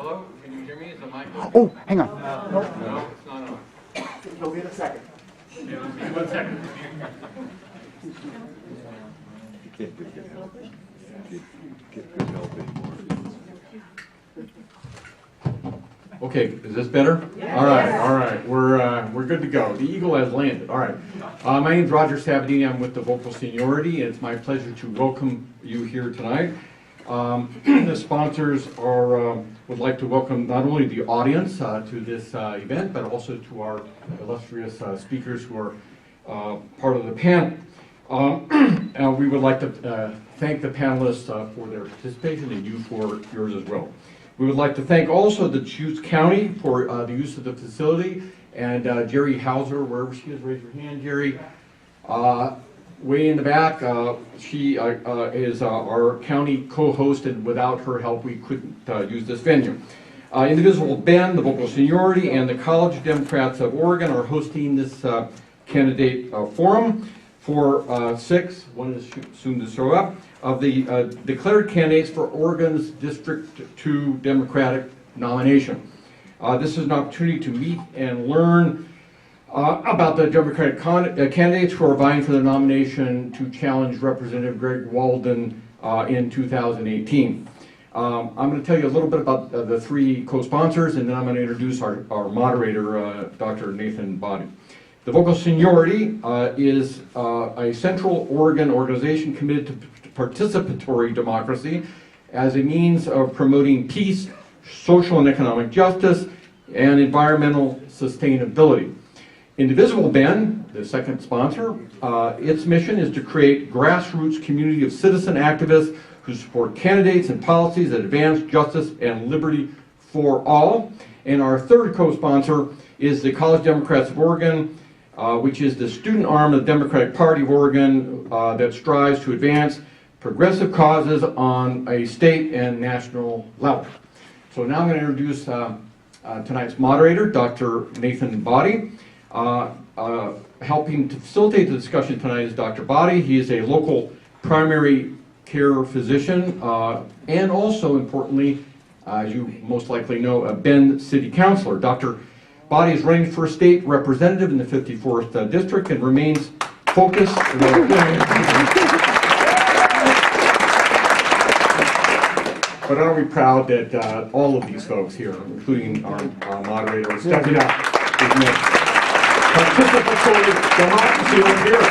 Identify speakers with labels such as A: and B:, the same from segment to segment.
A: Hello, can you hear me? Is the mic on?
B: Oh, hang on.
A: No, it's not on.
B: You'll get a second.
A: Yeah, 1 second.
C: You can't get good help. Get good help anymore.
A: Okay, is this better? Yes. All right, we're good to go. The eagle has landed. All right. My name is Roger Sabadini. I'm with the Vocal Seniority, and it's my pleasure to welcome you here tonight. The sponsors would like to welcome not only the audience to this event, but also to our illustrious speakers who are part of the panel. We would like to thank the panelists for their participation and you for yours as well. We would like to thank also the Deschutes County for the use of the facility, and Jerry Hauser, wherever she is, raise your hand, Jerry. Way in the back, she is our county co-host, and without her help we couldn't use this venue. Indivisible, Bend, the Vocal Seniority, and the College Democrats of Oregon are hosting this candidate forum for one is soon to show up, of the declared candidates for Oregon's District 2 Democratic nomination. This is an opportunity to meet and learn about the Democratic candidates who are vying for the nomination to challenge Representative Greg Walden in 2018. I'm going to tell you a little bit about the three co-sponsors, and then I'm going to introduce our moderator, Dr. Nathan Boddie. The Vocal Seniority is a Central Oregon organization committed to participatory democracy as a means of promoting peace, social and economic justice, and environmental sustainability. Indivisible, Bend, the second sponsor, its mission is to create grassroots community of citizen activists who support candidates and policies that advance justice and liberty for all. And our third co-sponsor is the College Democrats of Oregon, which is the student arm of the Democratic Party of Oregon that strives to advance progressive causes on a state and national level. So now I'm going to introduce tonight's moderator, Dr. Nathan Boddie. Helping to facilitate the discussion tonight is Dr. Boddie. He is a local primary care physician and also, importantly, as you most likely know, a Bend City Councilor. Dr. Boddie is running for state representative in the 54th District and remains focused. But are we proud that all of these folks here, including our moderator, are stepping up to make participatory democracy here.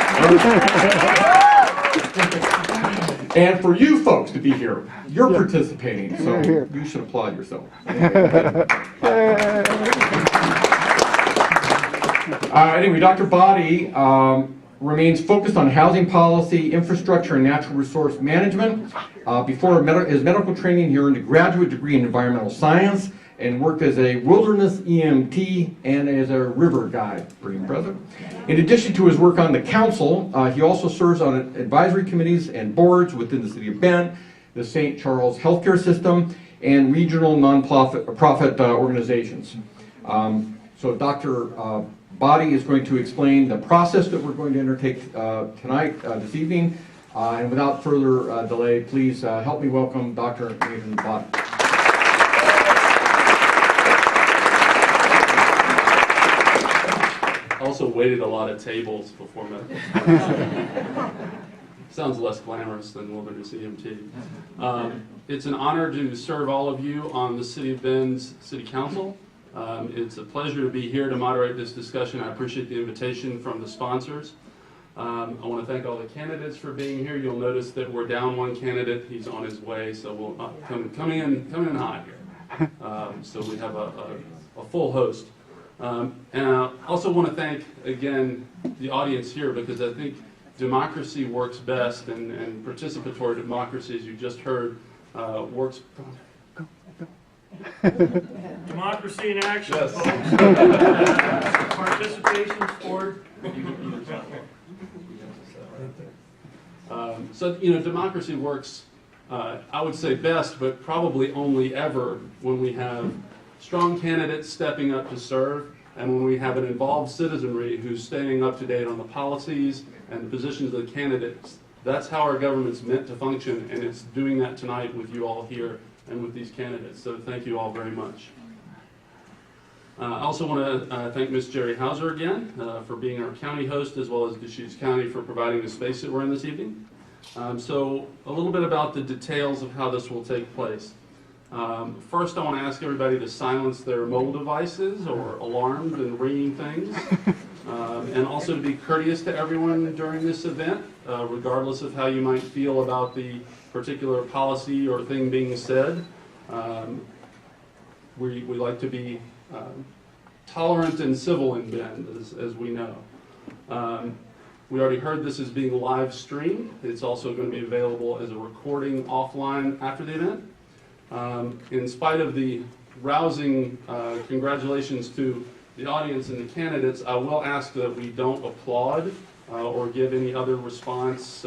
A: And for you folks to be here, you're participating, so you should applaud yourself. Anyway, Dr. Boddie remains focused on housing policy, infrastructure, and natural resource management. Before his medical training, he earned a graduate degree in environmental science and worked as a wilderness EMT and as a river guide. Pretty impressive. In addition to his work on the council, he also serves on advisory committees and boards within the city of Bend, the St. Charles Healthcare System, and regional non-profit organizations. So Dr. Boddie is going to explain the process that we're going to undertake tonight, this evening. And without further delay, please help me welcome Dr. Nathan Boddie.
D: I also waited a lot of tables before medical. Sounds less glamorous than wilderness EMT. It's an honor to serve all of you on the City of Bend's City Council. It's a pleasure to be here to moderate this discussion. I appreciate the invitation from the sponsors. I want to thank all the candidates for being here. You'll notice that we're down one candidate. He's on his way, so we'll come in hot here. So we have a full host. And I also want to thank, again, the audience here, because I think democracy works best, and participatory democracy, as you just heard, works.
E: Democracy in action,
D: yes,
E: folks. Participation, sport.
D: So, democracy works, I would say best, but probably only ever when we have strong candidates stepping up to serve, and when we have an involved citizenry who's staying up to date on the policies and the positions of the candidates. That's how our government's meant to function, and it's doing that tonight with you all here and with these candidates. So thank you all very much. I also want to thank Ms. Jerry Hauser again for being our county host, as well as Deschutes County for providing the space that we're in this evening. So a little bit about the details of how this will take place. First, I want to ask everybody to silence their mobile devices or alarms and ringing things, and also to be courteous to everyone during this event, regardless of how you might feel about the particular policy or thing being said. We like to be tolerant and civil in Bend, as we know. We already heard this is being live streamed. It's also going to be available as a recording offline after the event. In spite of the rousing congratulations to the audience and the candidates, I will ask that we don't applaud or give any other response,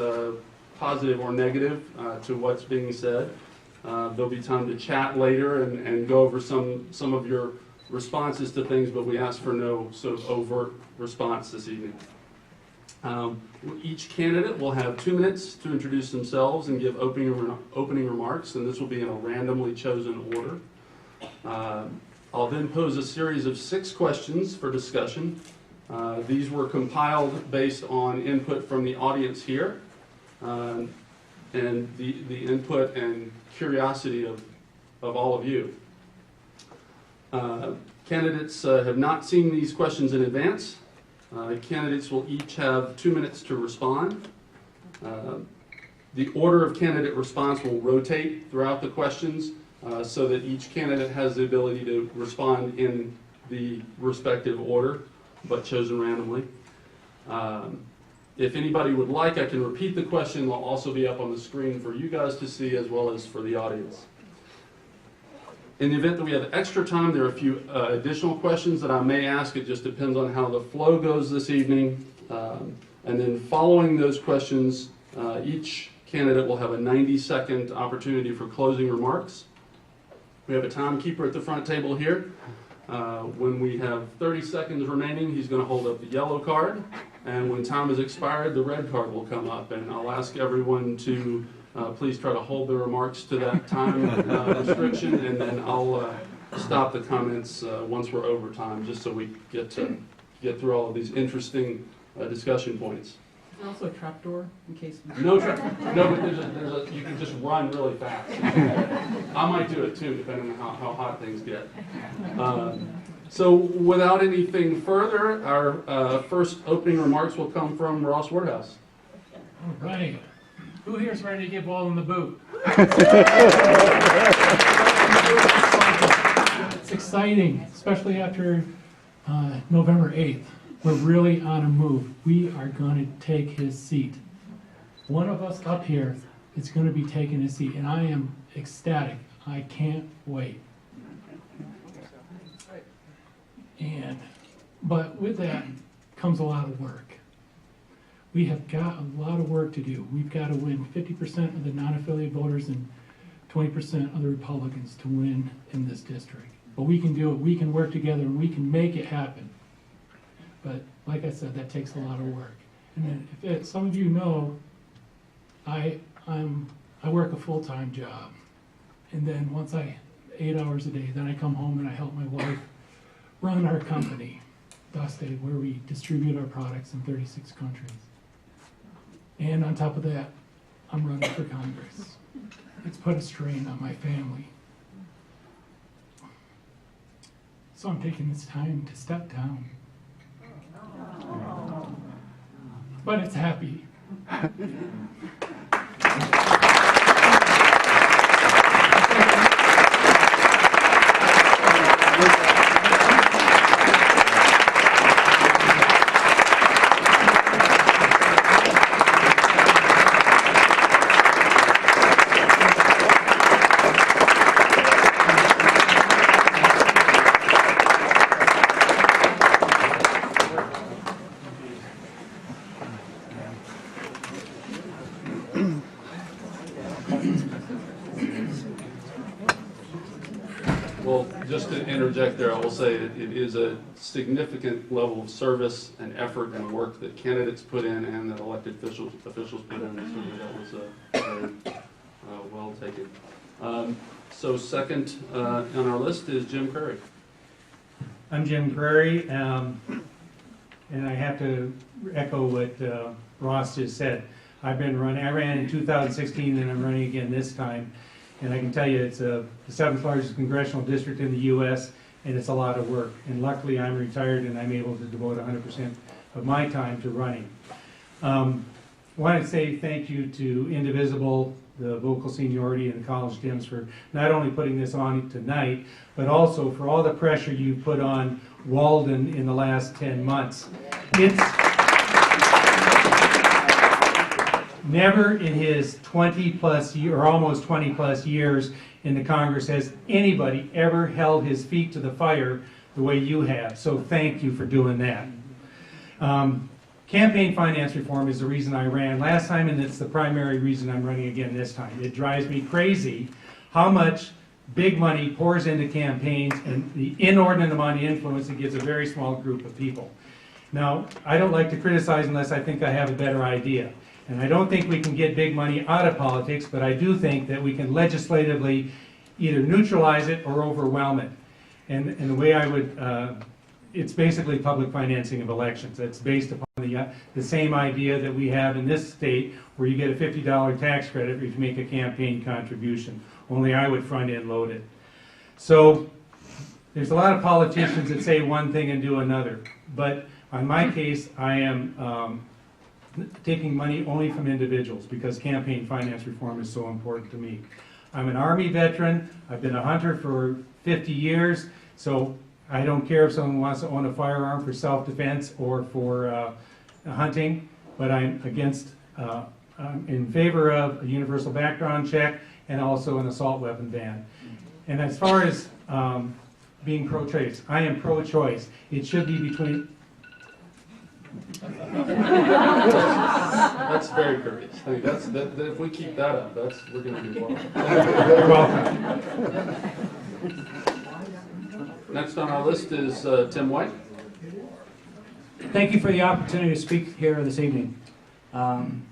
D: positive or negative, to what's being said. There'll be time to chat later and go over some of your responses to things, but we ask for no sort of overt response this evening. Each candidate will have 2 minutes to introduce themselves and give opening remarks, and this will be in a randomly chosen order. I'll then pose a series of 6 questions for discussion. These were compiled based on input from the audience here, and the input and curiosity of all of you. Candidates have not seen these questions in advance. Candidates will each have 2 minutes to respond. The order of candidate response will rotate throughout the questions so that each candidate has the ability to respond in the respective order, but chosen randomly. If anybody would like, I can repeat the question. They'll also be up on the screen for you guys to see, as well as for the audience. In the event that we have extra time, there are a few additional questions that I may ask. It just depends on how the flow goes this evening. And then following those questions, each candidate will have a 90-second opportunity for closing remarks. We have a timekeeper at the front table here. When we have 30 seconds remaining, he's going to hold up the yellow card. And when time has expired, the red card will come up. And I'll ask everyone to please try to hold their remarks to that time restriction, and then I'll stop the comments once we're over time, just so we get through all of these interesting discussion points.
B: Is there also a trapdoor in case?
D: No, but you can just run really fast. I might do it too, depending on how hot things get. So without anything further, our first opening remarks will come from Ross Woodhouse.
E: All right. Who here is ready to give Walden the boot? It's exciting, especially after November 8th. We're really on a move. We are going to take his seat. One of us up here is going to be taking his seat, and I am ecstatic. I can't wait. But with that comes a lot of work. We have got a lot of work to do. We've got to win 50% of the non-affiliate voters and 20% of the Republicans to win in this district. But we can do it. We can work together, and we can make it happen. But like I said, that takes a lot of work. And if some of you know, I work a full-time job, and then 8 hours a day, then I come home and I help my wife run our company, Boddie, where we distribute our products in 36 countries. And on top of that, I'm running for Congress. It's put a strain on my family. So I'm taking this time to step down. But it's happy.
D: Well, just to interject there, I will say that it is a significant level of service and effort and work that candidates put in and that elected officials put in. So that was very well taken. So second on our list is Jim Curry.
F: I'm Jim Prairie, and I have to echo what Ross just said. I ran in 2016, and I'm running again this time. And I can tell you, it's the 7th largest congressional district in the U.S., and it's a lot of work. And luckily, I'm retired, and I'm able to devote 100% of my time to running. I want to say thank you to Indivisible, the Vocal Seniority, and the College Dems for not only putting this on tonight, but also for all the pressure you put on Walden in the last 10 months. It's never in his 20-plus year, or almost 20-plus years in the Congress has anybody ever held his feet to the fire the way you have. So thank you for doing that. Campaign finance reform is the reason I ran last time, and it's the primary reason I'm running again this time. It drives me crazy how much big money pours into campaigns and the inordinate amount of influence it gives a very small group of people. Now, I don't like to criticize unless I think I have a better idea. And I don't think we can get big money out of politics, but I do think that we can legislatively either neutralize it or overwhelm it. And the way I would, it's basically public financing of elections. It's based upon the same idea that we have in this state, where you get a $50 tax credit if you make a campaign contribution. Only I would front-end load it. So there's a lot of politicians that say one thing and do another. But on my case, I am taking money only from individuals because campaign finance reform is so important to me. I'm an Army veteran. I've been a hunter for 50 years, so I don't care if someone wants to own a firearm for self-defense or for hunting, but I'm in favor of a universal background check and also an assault weapon ban. And as far as being pro-choice, I am pro-choice. It should be between...
D: That's very courteous. I think if we keep that up, we're going to do well.
F: You're welcome.
D: Next on our list is Tim White.
G: Thank you for the opportunity to speak here this evening. I'm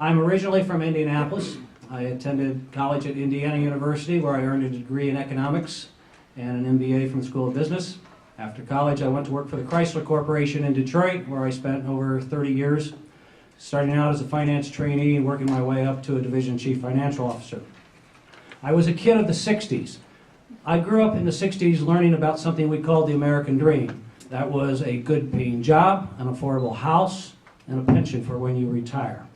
G: originally from Indianapolis. I attended college at Indiana University, where I earned a degree in economics and an MBA from the School of Business. After college, I went to work for the Chrysler Corporation in Detroit, where I spent over 30 years, starting out as a finance trainee and working my way up to a division chief financial officer. I was a kid of the 60s. I grew up in the 60s learning about something we called the American Dream. That was a good paying job, an affordable house, and a pension for when you retire.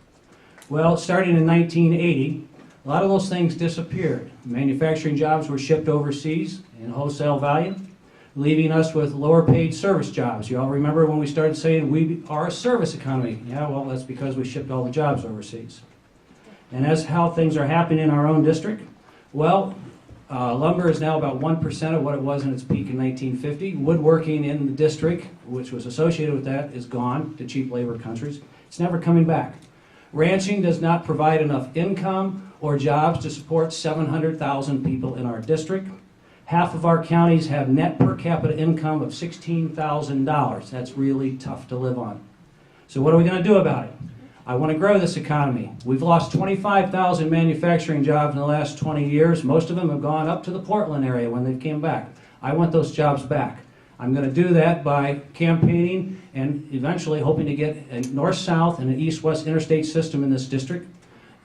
G: Well, starting in 1980, a lot of those things disappeared. Manufacturing jobs were shipped overseas in wholesale value, leaving us with lower paid service jobs. You all remember when we started saying we are a service economy? Yeah, well, that's because we shipped all the jobs overseas. And as how things are happening in our own district, well, lumber is now about 1% of what it was in its peak in 1950. Woodworking in the district, which was associated with that, is gone to cheap labor countries. It's never coming back. Ranching does not provide enough income or jobs to support 700,000 people in our district. Half of our counties have net per capita income of $16,000. That's really tough to live on. So what are we going to do about it? I want to grow this economy. We've lost 25,000 manufacturing jobs in the last 20 years. Most of them have gone up to the Portland area when they came back. I want those jobs back. I'm going to do that by campaigning and eventually hoping to get a north-south and an east-west interstate system in this district.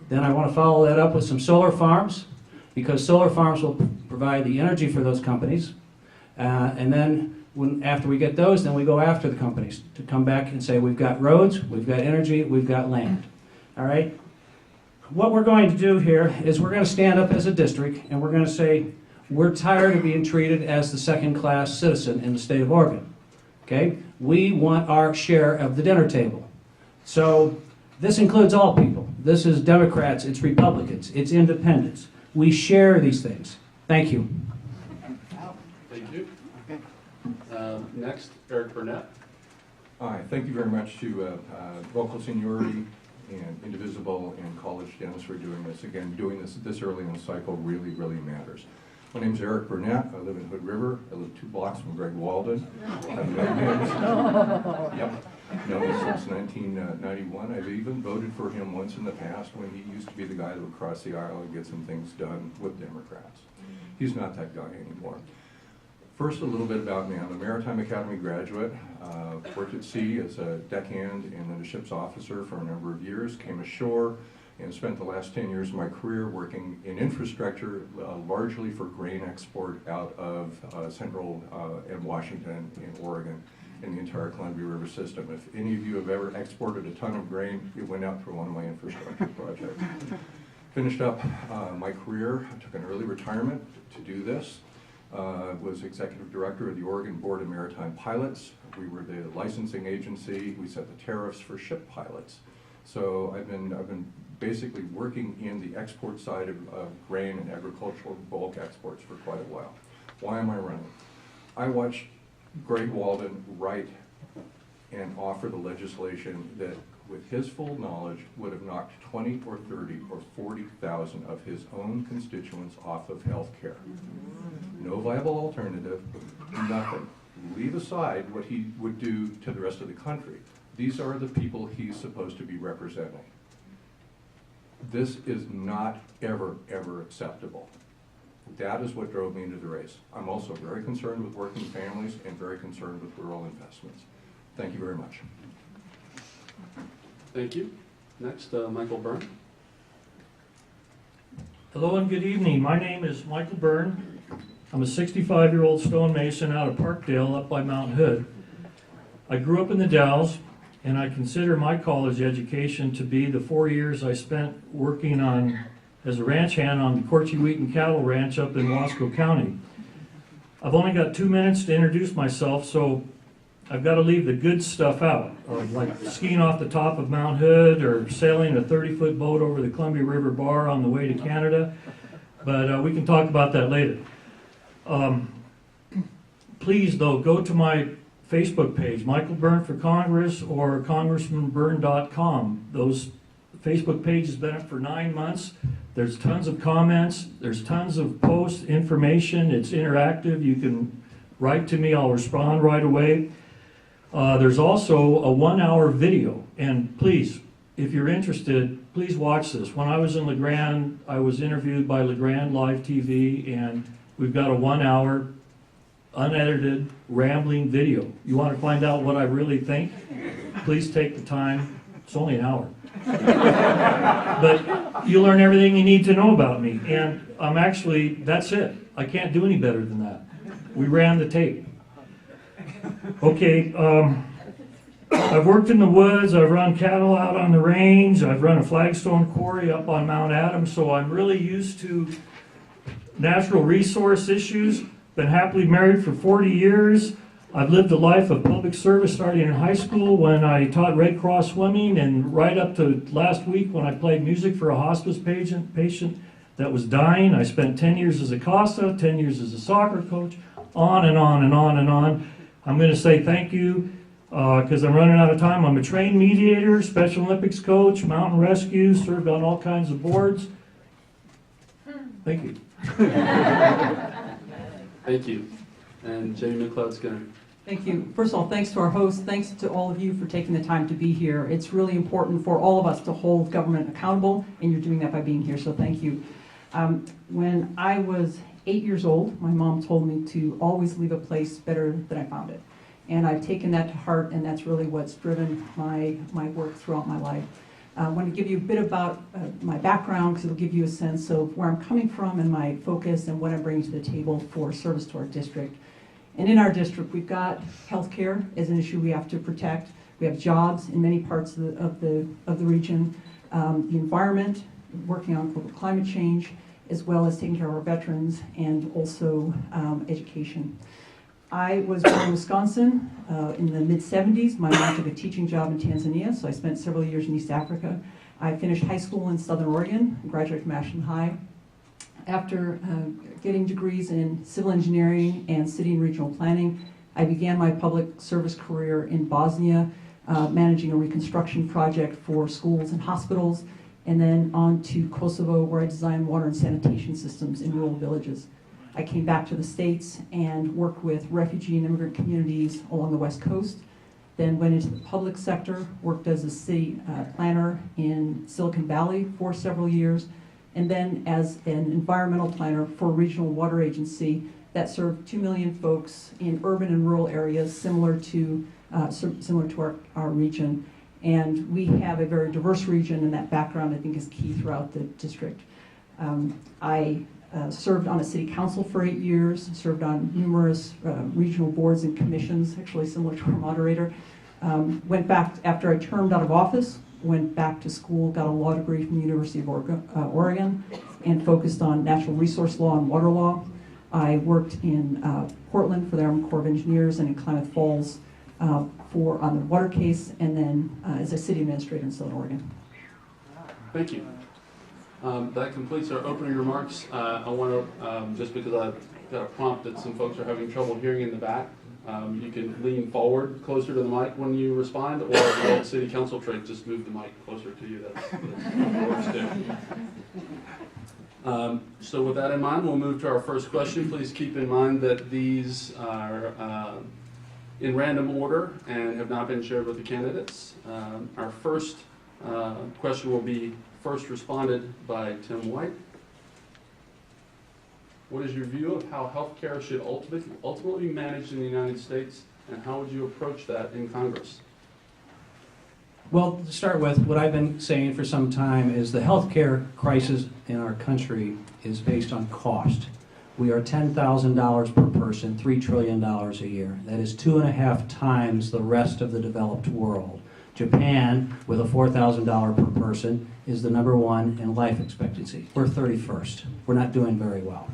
G: Then I want to follow that up with some solar farms, because solar farms will provide the energy for those companies. And then after we get those, then we go after the companies to come back and say, we've got roads, we've got energy, we've got land. All right? What we're going to do here is we're going to stand up as a district and we're going to say, we're tired of being treated as the second-class citizen in the state of Oregon. Okay? We want our share of the dinner table. So this includes all people. This is Democrats, it's Republicans, it's independents. We share these things. Thank you.
D: Thank you. Next, Eric Burnett.
H: Hi, thank you very much to Vocal Seniority and Indivisible and College Dems for doing this. Again, doing this early in the cycle really, really matters. My name's Eric Burnett. I live in Hood River. I live 2 blocks from Greg Walden. I've known him. Yep. Known him since 1991. I've even voted for him once in the past when he used to be the guy that would cross the aisle and get some things done with Democrats. He's not that guy anymore. First, a little bit about me. I'm a Maritime Academy graduate. Worked at sea as a deckhand and then a ship's officer for a number of years. Came ashore and spent the last 10 years of my career working in infrastructure, largely for grain export out of Central and Washington and Oregon and the entire Columbia River system. If any of you have ever exported a ton of grain, it went out through one of my infrastructure projects. Finished up my career. I took an early retirement to do this. Was executive director of the Oregon Board of Maritime Pilots. We were the licensing agency. We set the tariffs for ship pilots. So I've been basically working in the export side of grain and agricultural bulk exports for quite a while. Why am I running? I watched Greg Walden write and offer the legislation that, with his full knowledge, would have knocked 20 or 30 or 40,000 of his own constituents off of health care. No viable alternative, nothing. Leave aside what he would do to the rest of the country. These are the people he's supposed to be representing. This is not ever, ever acceptable. That is what drove me into the race. I'm also very concerned with working families and very concerned with rural investments. Thank you very much.
D: Thank you. Next, Michael Byrne.
I: Hello and good evening. My name is Michael Byrne. I'm a 65-year-old stonemason out of Parkdale up by Mount Hood. I grew up in the Dalles, and I consider my college education to be the 4 years I spent working as a ranch hand on the Corchi-Wheaton Cattle Ranch up in Wasco County. I've only got 2 minutes to introduce myself, so I've got to leave the good stuff out, like skiing off the top of Mount Hood or sailing a 30-foot boat over the Columbia River Bar on the way to Canada, but we can talk about that later. Please, though, go to my Facebook page, Michael Byrne for Congress or congressmanbyrne.com. Those Facebook page has been up for 9 months. There's tons of comments. There's tons of posts, information. It's interactive. You can write to me. I'll respond right away. There's also a 1-hour video. And please, if you're interested, please watch this. When I was in LeGrand, I was interviewed by LeGrand Live TV, and we've got a 1-hour unedited, rambling video. You want to find out what I really think? Please take the time. It's only an hour. But you learn everything you need to know about me. And that's it. I can't do any better than that. We ran the tape. Okay, I've worked in the woods. I've run cattle out on the range. I've run a flagstone quarry up on Mount Adams, so I'm really used to natural resource issues. Been happily married for 40 years. I've lived a life of public service starting in high school when I taught Red Cross swimming, and right up to last week when I played music for a hospice patient that was dying. I spent 10 years as a CASA, 10 years as a soccer coach, on and on and on and on. I'm going to say thank you because I'm running out of time. I'm a trained mediator, Special Olympics coach, mountain rescue, served on all kinds of boards. Thank you.
D: Thank you. And Jamie McLeod-Skinner.
B: Thank you. First of all, thanks to our host. Thanks to all of you for taking the time to be here. It's really important for all of us to hold government accountable, and you're doing that by being here, so thank you. When I was 8 years old, my mom told me to always leave a place better than I found it. And I've taken that to heart, and that's really what's driven my work throughout my life. I want to give you a bit about my background, because it'll give you a sense of where I'm coming from and my focus and what I'm bringing to the table for service to our district. And in our district, we've got healthcare as an issue we have to protect. We have jobs in many parts of the region, the environment, working on global climate change, as well as taking care of our veterans, and also education. I was born in Wisconsin in the mid-70s. My mom took a teaching job in Tanzania, so I spent several years in East Africa. I finished high school in Southern Oregon, graduated from Ashland High. After getting degrees in civil engineering and city and regional planning, I began my public service career in Bosnia, managing a reconstruction project for schools and hospitals, and then on to Kosovo, where I designed water and sanitation systems in rural villages. I came back to the States and worked with refugee and immigrant communities along the West Coast. Then went into the public sector, worked as a city planner in Silicon Valley for several years, and then as an environmental planner for a regional water agency that served 2 million folks in urban and rural areas similar to our region. And we have a very diverse region, and that background I think is key throughout the district. I served on a city council for 8 years, served on numerous regional boards and commissions, actually similar to our moderator. Went back, after I termed out of office, went back to school, got a law degree from the University of Oregon, and focused on natural resource law and water law. I worked in Portland for the Army Corps of Engineers and in Klamath Falls on the water case, and then as a city administrator in Southern Oregon.
D: Thank you. That completes our opening remarks. I want to, just because I've got a prompt that some folks are having trouble hearing in the back, you can lean forward closer to the mic when you respond, or the old city council trick, just move the mic closer to you. That works too. So with that in mind, we'll move to our first question. Please keep in mind that these are in random order and have not been shared with the candidates. Our first question will be first responded by Tim White. What is your view of how healthcare should ultimately be managed in the United States, and how would you approach that in Congress?
G: Well, to start with, what I've been saying for some time is the healthcare crisis in our country is based on cost. We are $10,000 per person, $3 trillion a year. That is 2.5 times the rest of the developed world. Japan, with a $4,000 per person, is the #1 in life expectancy. We're 31st. We're not doing very well.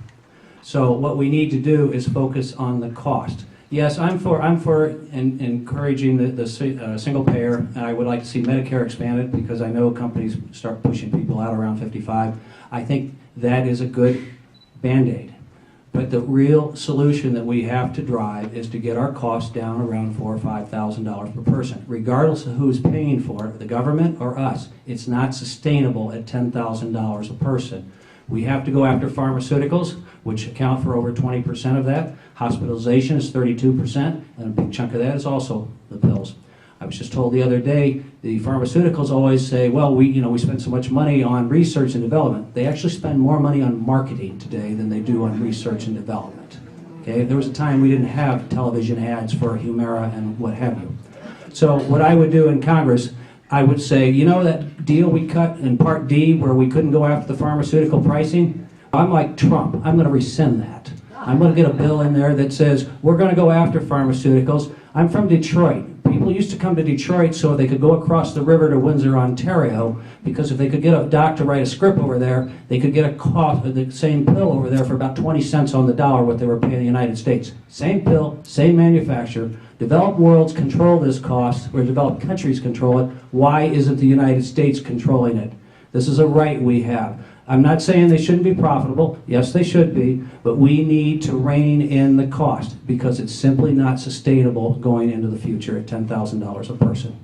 G: So what we need to do is focus on the cost. Yes, I'm for encouraging the single payer, and I would like to see Medicare expanded because I know companies start pushing people out around 55. I think that is a good Band-Aid. But the real solution that we have to drive is to get our costs down around $4,000 or $5,000 per person, regardless of who's paying for it, the government or us. It's not sustainable at $10,000 a person. We have to go after pharmaceuticals, which account for over 20% of that. Hospitalization is 32%, and a big chunk of that is also the pills. I was just told the other day, the pharmaceuticals always say, well, we spend so much money on research and development. They actually spend more money on marketing today than they do on research and development. Okay? There was a time we didn't have television ads for Humira and what have you. So what I would do in Congress, I would say, you know that deal we cut in Part D where we couldn't go after the pharmaceutical pricing? I'm like Trump. I'm going to rescind that. I'm going to get a bill in there that says we're going to go after pharmaceuticals. I'm from Detroit. People used to come to Detroit so they could go across the river to Windsor, Ontario, because if they could get a doctor to write a script over there, they could get the same pill over there for about 20 cents on the dollar what they were paying in the United States. Same pill, same manufacturer. Developed worlds control this cost, or developed countries control it. Why isn't the United States controlling it? This is a right we have. I'm not saying they shouldn't be profitable. Yes, they should be. But we need to rein in the cost because it's simply not sustainable going into the future at $10,000 a person.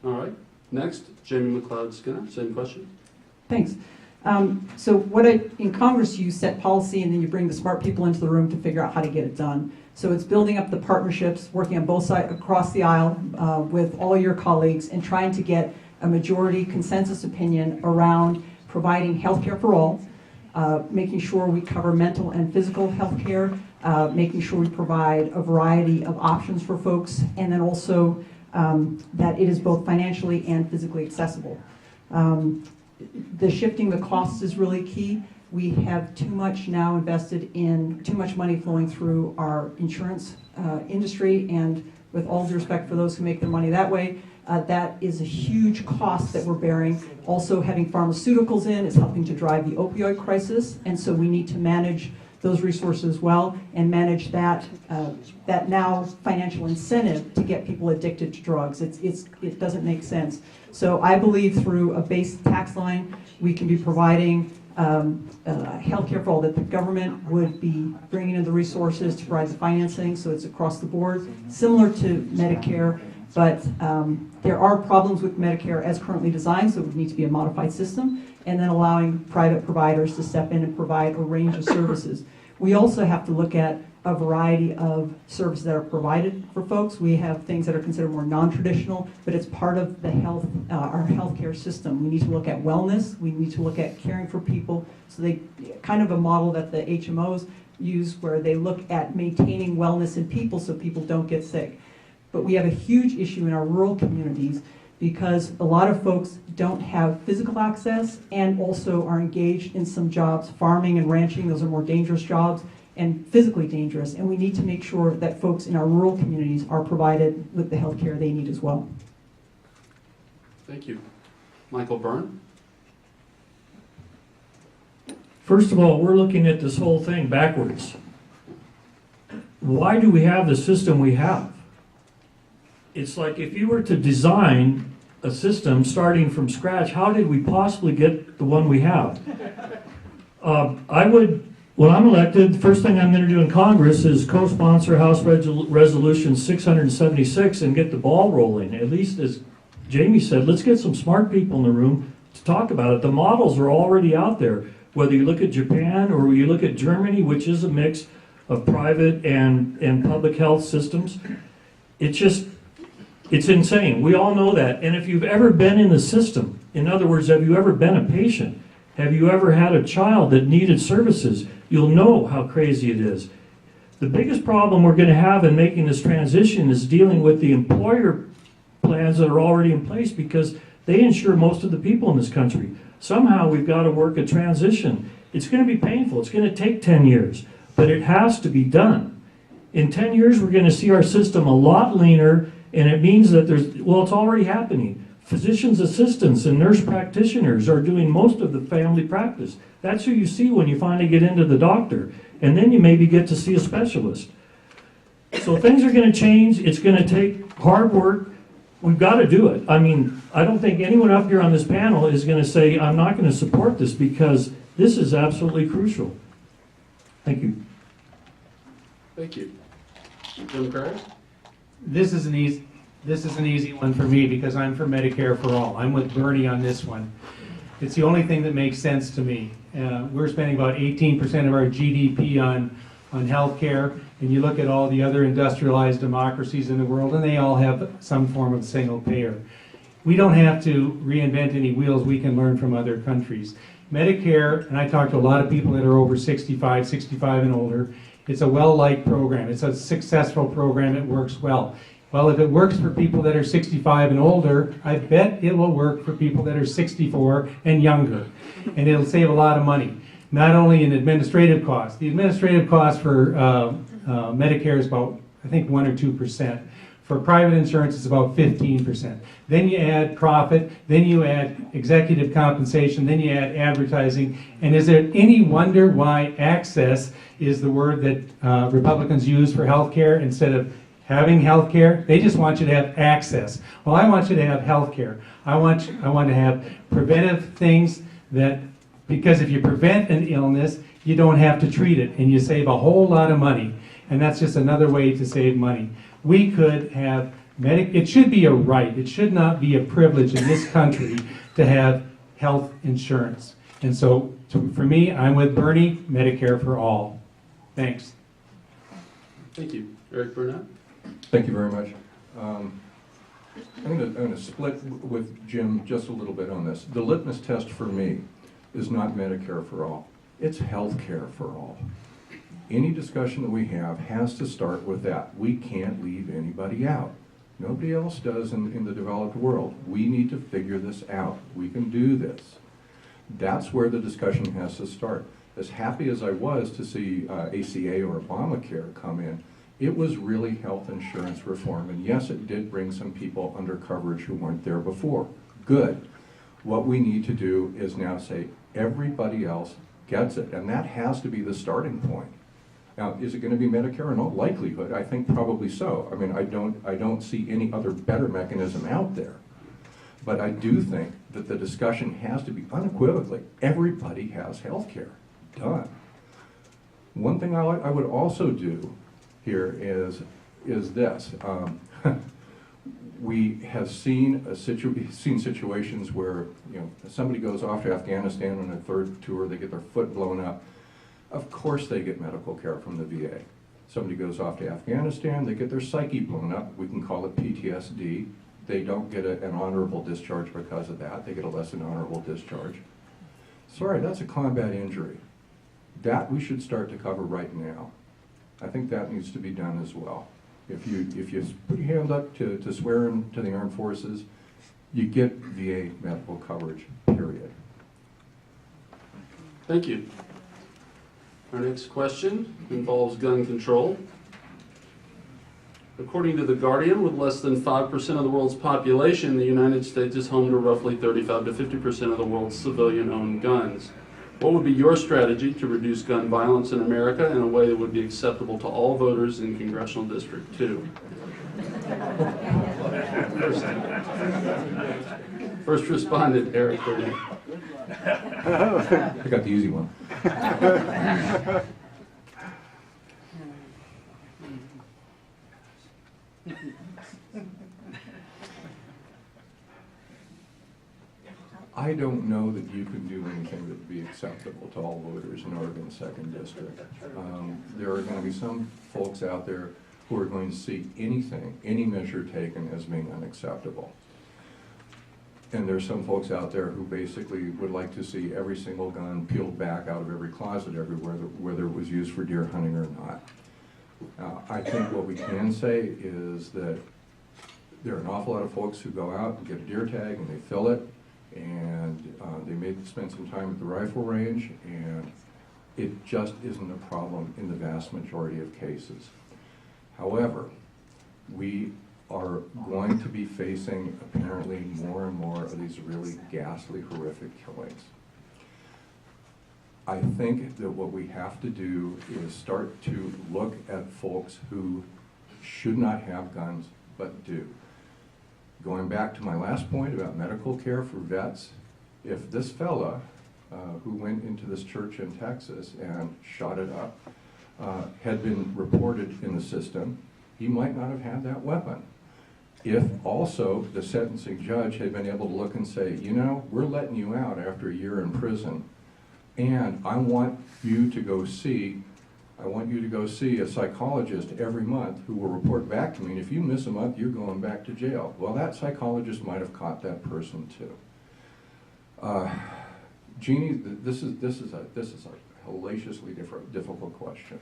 D: All right. Next, Jamie McLeod Skinner, same question.
B: Thanks. So in Congress, you set policy and then you bring the smart people into the room to figure out how to get it done. So it's building up the partnerships, working on both sides across the aisle with all your colleagues and trying to get a majority consensus opinion around providing health care for all, making sure we cover mental and physical health care, making sure we provide a variety of options for folks, and then also that it is both financially and physically accessible. The shifting the costs is really key. We have too much now invested in, too much money flowing through our insurance industry, and with all due respect for those who make their money that way, that is a huge cost that we're bearing. Also, having pharmaceuticals in is helping to drive the opioid crisis, and so we need to manage those resources well and manage that now financial incentive to get people addicted to drugs. It doesn't make sense. So I believe through a base tax line, we can be providing health care for all, that the government would be bringing in the resources to provide the financing, so it's across the board, similar to Medicare. But there are problems with Medicare as currently designed, so it would need to be a modified system. and then allowing private providers to step in and provide a range of services. We also have to look at a variety of services that are provided for folks. We have things that are considered more non-traditional, but it's part of the our healthcare system. We need to look at wellness. We need to look at caring for people. So they kind of a model that the HMOs use where they look at maintaining wellness in people so people don't get sick. But we have a huge issue in our rural communities because a lot of folks don't have physical access and also are engaged in some jobs, farming and ranching. Those are more dangerous jobs and physically dangerous, and we need to make sure that folks in our rural communities are provided with the health care they need as well.
D: Thank you. Michael Byrne?
I: First of all, we're looking at this whole thing backwards. Why do we have the system we have? It's like if you were to design a system starting from scratch, how did we possibly get the one we have? When I'm elected, the first thing I'm going to do in Congress is co-sponsor House Resolution 676 and get the ball rolling. At least, as Jamie said, let's get some smart people in the room to talk about it. The models are already out there. Whether you look at Japan or you look at Germany, which is a mix of private and public health systems, it's insane. We all know that. And if you've ever been in the system, in other words, have you ever been a patient? Have you ever had a child that needed services? You'll know how crazy it is. The biggest problem we're going to have in making this transition is dealing with the employer plans that are already in place because they insure most of the people in this country. Somehow we've got to work a transition. It's going to be painful. It's going to take 10 years, but it has to be done. In 10 years, we're going to see our system a lot leaner, and it means that it's already happening. Physician's assistants and nurse practitioners are doing most of the family practice. That's who you see when you finally get into the doctor. And then you maybe get to see a specialist. So things are going to change. It's going to take hard work. We've got to do it. I mean, I don't think anyone up here on this panel is going to say, I'm not going to support this because this is absolutely crucial. Thank you.
D: Thank you. Jim Craig?
F: This is an easy one for me because I'm for Medicare for all. I'm with Bernie on this one. It's the only thing that makes sense to me. We're spending about 18% of our GDP on health care, and you look at all the other industrialized democracies in the world, and they all have some form of single payer. We don't have to reinvent any wheels. We can learn from other countries. Medicare, and I talk to a lot of people that are over 65 and older, it's a well-liked program. It's a successful program. It works well. Well, if it works for people that are 65 and older, I bet it will work for people that are 64 and younger. And it'll save a lot of money, not only in administrative costs. The administrative cost for Medicare is about, I think, 1 or 2%. For private insurance, it's about 15%. Then you add profit, then you add executive compensation, then you add advertising. And is there any wonder why access is the word that Republicans use for health care instead of having health care? They just want you to have access. Well, I want you to have health care. I want to have preventive things because if you prevent an illness, you don't have to treat it, and you save a whole lot of money. And that's just another way to save money. We could have it should be a right. It should not be a privilege in this country to have health insurance. And so, for me, I'm with Bernie, Medicare for all. Thanks.
D: Thank you. Eric Burnett?
H: Thank you very much. I'm going to split with Jim just a little bit on this. The litmus test for me is not Medicare for all. It's health care for all. Any discussion that we have has to start with that. We can't leave anybody out. Nobody else does in the developed world. We need to figure this out. We can do this. That's where the discussion has to start. As happy as I was to see ACA or Obamacare come in, it was really health insurance reform. And yes, it did bring some people under coverage who weren't there before. Good. What we need to do is now say everybody else gets it. And that has to be the starting point. Now, is it going to be Medicare? In all likelihood, I think probably so. I mean, I don't see any other better mechanism out there. But I do think that the discussion has to be unequivocally, everybody has health care. Done. One thing I would also do here is this. we have seen situations where, you know, somebody goes off to Afghanistan on a third tour, they get their foot blown up. Of course they get medical care from the VA. Somebody goes off to Afghanistan, they get their psyche blown up. We can call it PTSD. They don't get an honorable discharge because of that. They get a less than honorable discharge. Sorry, that's a combat injury. That we should start to cover right now. I think that needs to be done as well. If you put your hand up to swear into the armed forces, you get VA medical coverage, period.
D: Thank you. Our next question involves gun control. According to The Guardian, with less than 5% of the world's population, the United States is home to roughly 35 to 50% of the world's civilian-owned guns. What would be your strategy to reduce gun violence in America in a way that would be acceptable to all voters in Congressional District 2? First respondent, Eric Burnett.
H: I got the easy one. I don't know that you can do anything that would be acceptable to all voters in Oregon's 2nd District. There are going to be some folks out there who are going to see anything, any measure taken as being unacceptable. And there's some folks out there who basically would like to see every single gun peeled back out of every closet everywhere, whether it was used for deer hunting or not. I think what we can say is that there are an awful lot of folks who go out and get a deer tag and they fill it, and they may spend some time at the rifle range, and it just isn't a problem in the vast majority of cases. However, we are going to be facing apparently more and more of these really ghastly, horrific killings. I think that what we have to do is start to look at folks who should not have guns but do. Going back to my last point about medical care for vets, if this fella who went into this church in Texas and shot it up had been reported in the system, he might not have had that weapon. If also the sentencing judge had been able to look and say, you know, we're letting you out after a year in prison, and I want you to go see a psychologist every month who will report back to me, and if you miss a month, you're going back to jail. Well, that psychologist might have caught that person too. Jeannie, this is a hellaciously difficult question.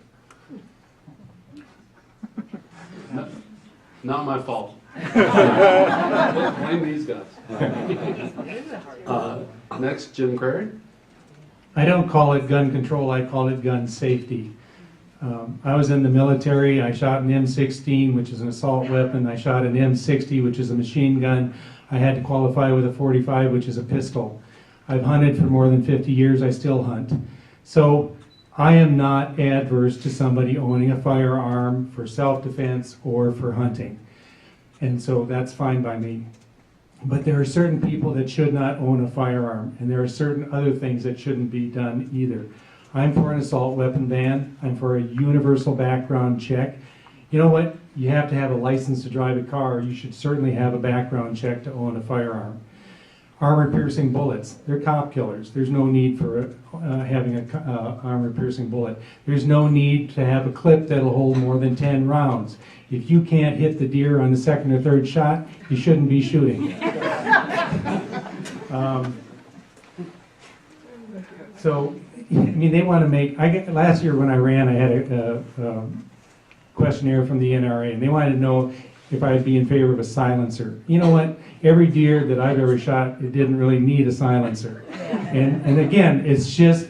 D: Not my fault. Blame these guys. Next, Jim Crary.
F: I don't call it gun control, I call it gun safety. I was in the military. I shot an M16, which is an assault weapon. I shot an M60, which is a machine gun. I had to qualify with a .45, which is a pistol. I've hunted for more than 50 years. I still hunt. So I am not adverse to somebody owning a firearm for self-defense or for hunting. And so that's fine by me. But there are certain people that should not own a firearm, and there are certain other things that shouldn't be done either. I'm for an assault weapon ban. I'm for a universal background check. You know what? You have to have a license to drive a car. You should certainly have a background check to own a firearm. Armor-piercing bullets, they're cop killers. There's no need for having an armor-piercing bullet. There's no need to have a clip that'll hold more than 10 rounds. If you can't hit the deer on the second or third shot, you shouldn't be shooting. So, I mean, they want to make, last year when I ran, I had a questionnaire from the NRA, and they wanted to know if I'd be in favor of a silencer. You know what? Every deer that I've ever shot, it didn't really need a silencer. And again, it's just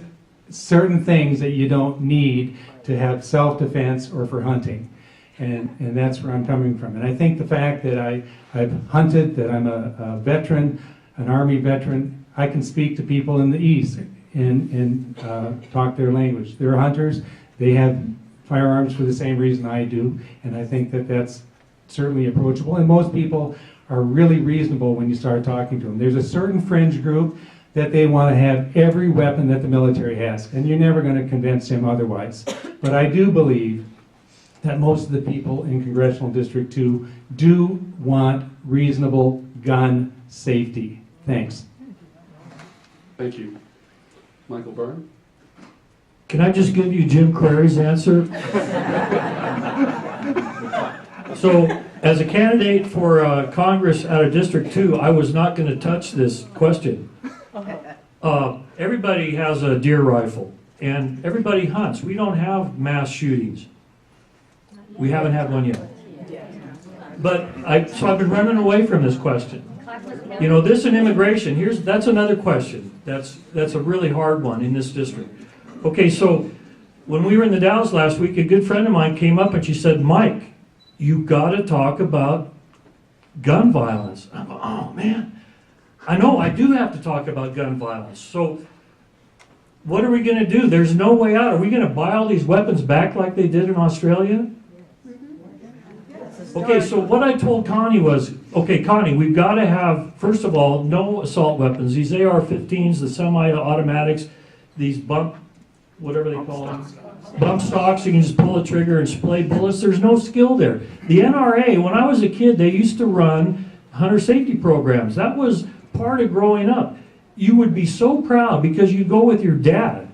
F: certain things that you don't need to have self-defense or for hunting. And that's where I'm coming from. And I think the fact that I've hunted, that I'm a veteran, an Army veteran, I can speak to people in the East and talk their language. They're hunters. They have firearms for the same reason I do. And I think that that's certainly approachable. And most people are really reasonable when you start talking to them. There's a certain fringe group that they want to have every weapon that the military has. And you're never going to convince him otherwise. But I do believe that most of the people in Congressional District 2 do want reasonable gun safety. Thanks.
D: Thank you. Michael Byrne?
I: Can I just give you Jim Crary's answer? So, as a candidate for Congress out of District 2, I was not going to touch this question. Everybody has a deer rifle, and everybody hunts. We don't have mass shootings. We haven't had one yet. But so I've been running away from this question. You know, this and immigration, that's another question. That's a really hard one in this district. Okay, so when we were in the Dalles last week, a good friend of mine came up and she said, Mike, you got to talk about gun violence. I go, oh man, I know I do have to talk about gun violence. So what are we going to do? There's no way out. Are we going to buy all these weapons back like they did in Australia? Okay, so what I told Connie was, okay, Connie, we've got to have, first of all, no assault weapons. These AR-15s, the semi-automatics, these whatever they call them, bump stocks, you can just pull the trigger and spray bullets. There's no skill there. The NRA, when I was a kid, they used to run hunter safety programs. That was part of growing up. You would be so proud because you'd go with your dad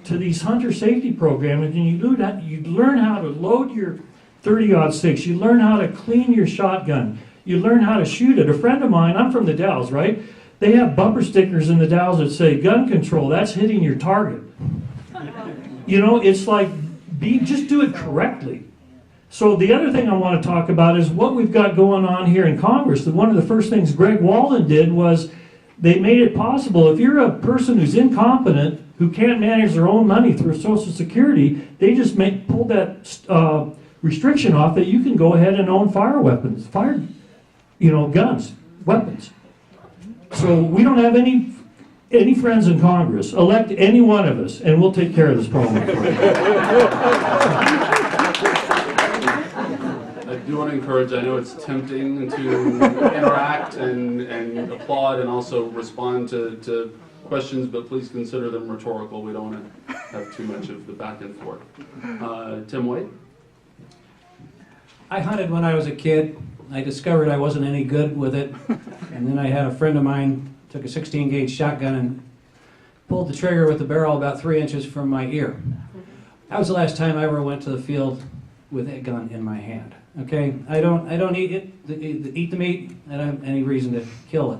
I: to these hunter safety programs and you'd learn how to load your 30-06. You learn how to clean your shotgun. You learn how to shoot it. A friend of mine, I'm from the Dalles, right? They have bumper stickers in the Dalles that say, gun control, that's hitting your target. You know, it's like, just do it correctly. So the other thing I want to talk about is what we've got going on here in Congress. One of the first things Greg Walden did was they made it possible, if you're a person who's incompetent, who can't manage their own money through Social Security, they just pulled that restriction off that you can go ahead and own guns, weapons. So we don't have any friends in Congress. Elect any one of us, and we'll take care of this problem.
D: I do want to encourage, I know it's tempting to interact and applaud and also respond to questions, but please consider them rhetorical. We don't want to have too much of the back and forth. Tim White?
G: I hunted when I was a kid. I discovered I wasn't any good with it. And then I had a friend of mine took a 16-gauge shotgun and pulled the trigger with the barrel about 3 inches from my ear. That was the last time I ever went to the field with a gun in my hand. Okay, I don't eat the meat. I don't have any reason to kill it.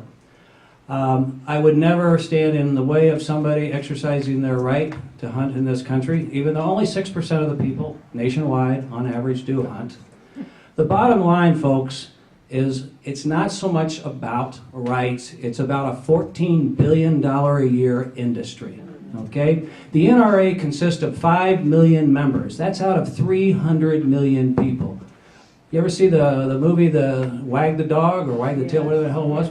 G: I would never stand in the way of somebody exercising their right to hunt in this country, even though only 6% of the people nationwide, on average, do hunt. The bottom line, folks, is it's not so much about rights, it's about a $14 billion a year industry, okay? The NRA consists of 5 million members. That's out of 300 million people. You ever see the movie, the Wag the Dog, or Wag the Tail, whatever the hell it was?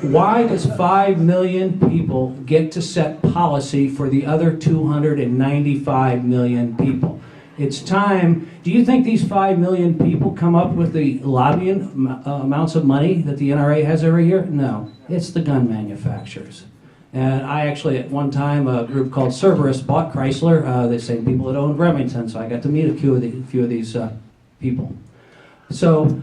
G: Why does 5 million people get to set policy for the other 295 million people? It's time. Do you think these 5 million people come up with the lobbying amounts of money that the NRA has every year? No, it's the gun manufacturers. And I actually, at one time, a group called Cerberus bought Chrysler, the same people that owned Remington, so I got to meet a few of these people. So,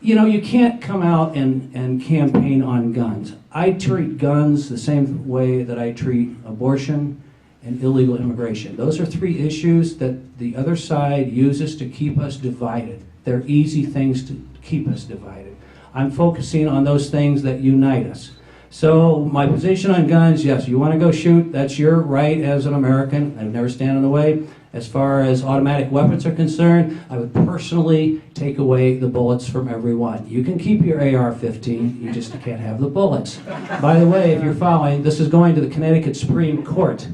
G: you know, you can't come out and campaign on guns. I treat guns the same way that I treat abortion and illegal immigration. Those are 3 issues that the other side uses to keep us divided. They're easy things to keep us divided. I'm focusing on those things that unite us. So my position on guns, yes, you want to go shoot, that's your right as an American. I've never stand in the way. As far as automatic weapons are concerned, I would personally take away the bullets from everyone. You can keep your AR-15, you just can't have the bullets. By the way, if you're following, this is going to the Connecticut Supreme Court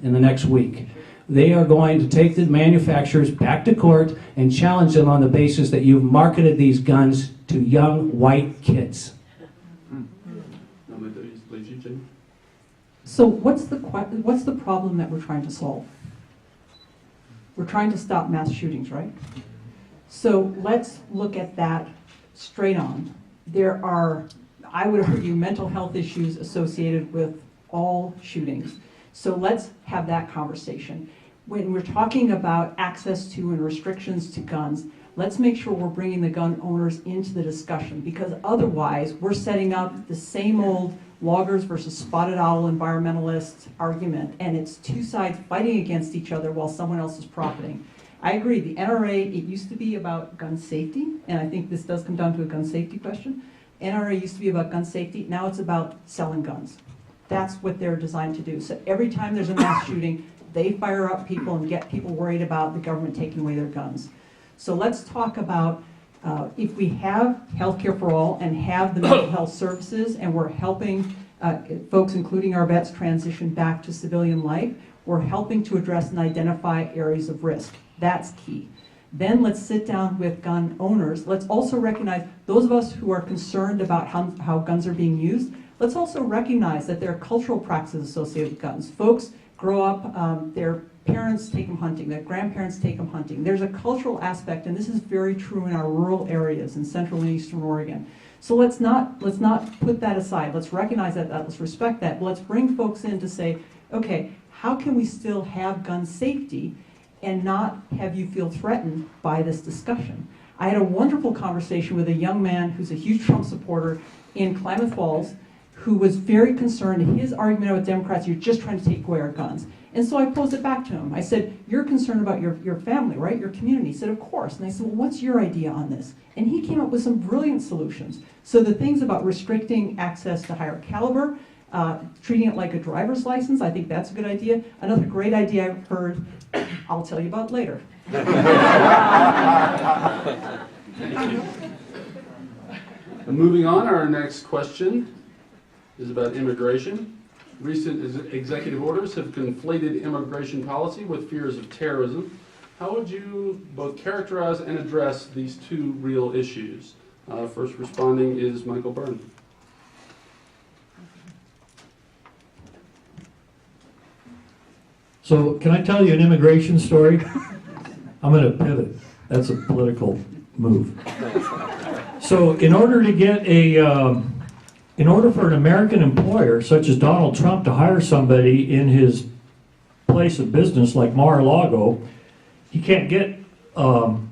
G: in the next week. They are going to take the manufacturers back to court and challenge them on the basis that you've marketed these guns to young white kids.
B: So what's the problem that we're trying to solve? We're trying to stop mass shootings, right? So let's look at that straight on. There are, I would argue, mental health issues associated with all shootings. So let's have that conversation. when we're talking about access to and restrictions to guns, let's make sure we're bringing the gun owners into the discussion, because otherwise we're setting up the same old loggers versus spotted owl environmentalist argument, and it's two sides fighting against each other while someone else is profiting. I agree, the NRA, it used to be about gun safety, and I think this does come down to a gun safety question. NRA used to be about gun safety, now it's about selling guns. That's what they're designed to do. So every time there's a mass shooting, they fire up people and get people worried about the government taking away their guns. So let's talk about if we have healthcare for all and have the mental health services, and we're helping folks, including our vets, transition back to civilian life, we're helping to address and identify areas of risk. That's key. Then let's sit down with gun owners. Let's also recognize those of us who are concerned about how guns are being used. Let's also recognize that there are cultural practices associated with guns. Folks grow up, their parents take them hunting, their grandparents take them hunting. There's a cultural aspect, and this is very true in our rural areas in central and eastern Oregon. So let's not put that aside. Let's recognize that, let's respect that. But let's bring folks in to say, okay, how can we still have gun safety and not have you feel threatened by this discussion? I had a wonderful conversation with a young man who's a huge Trump supporter in Klamath Falls, who was very concerned. His argument about Democrats, you're just trying to take away our guns. And so I posed it back to him. I said, you're concerned about your family, right? Your community. He said, of course. And I said, well, what's your idea on this? And he came up with some brilliant solutions. So the things about restricting access to higher caliber, treating it like a driver's license, I think that's a good idea. Another great idea I've heard, I'll tell you about later.
D: And moving on, our next question is about immigration. Recent executive orders have conflated immigration policy with fears of terrorism. How would you both characterize and address these two real issues? First responding is Michael Byrne.
I: So can I tell you an immigration story? I'm going to pivot. That's a political move. So in order to get in order for an American employer such as Donald Trump to hire somebody in his place of business like Mar-a-Lago, he can't get, people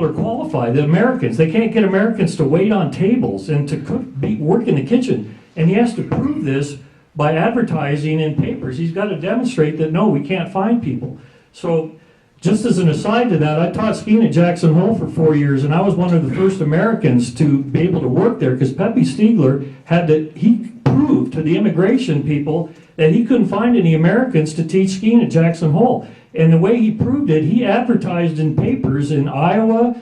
I: are qualified, the Americans. They can't get Americans to wait on tables and to work in the kitchen. And he has to prove this by advertising in papers. He's got to demonstrate that, no, we can't find people. So just as an aside to that, I taught skiing at Jackson Hole for 4 years, and I was one of the first Americans to be able to work there because Pepe Stiegler he proved to the immigration people that he couldn't find any Americans to teach skiing at Jackson Hole. And the way he proved it, he advertised in papers in Iowa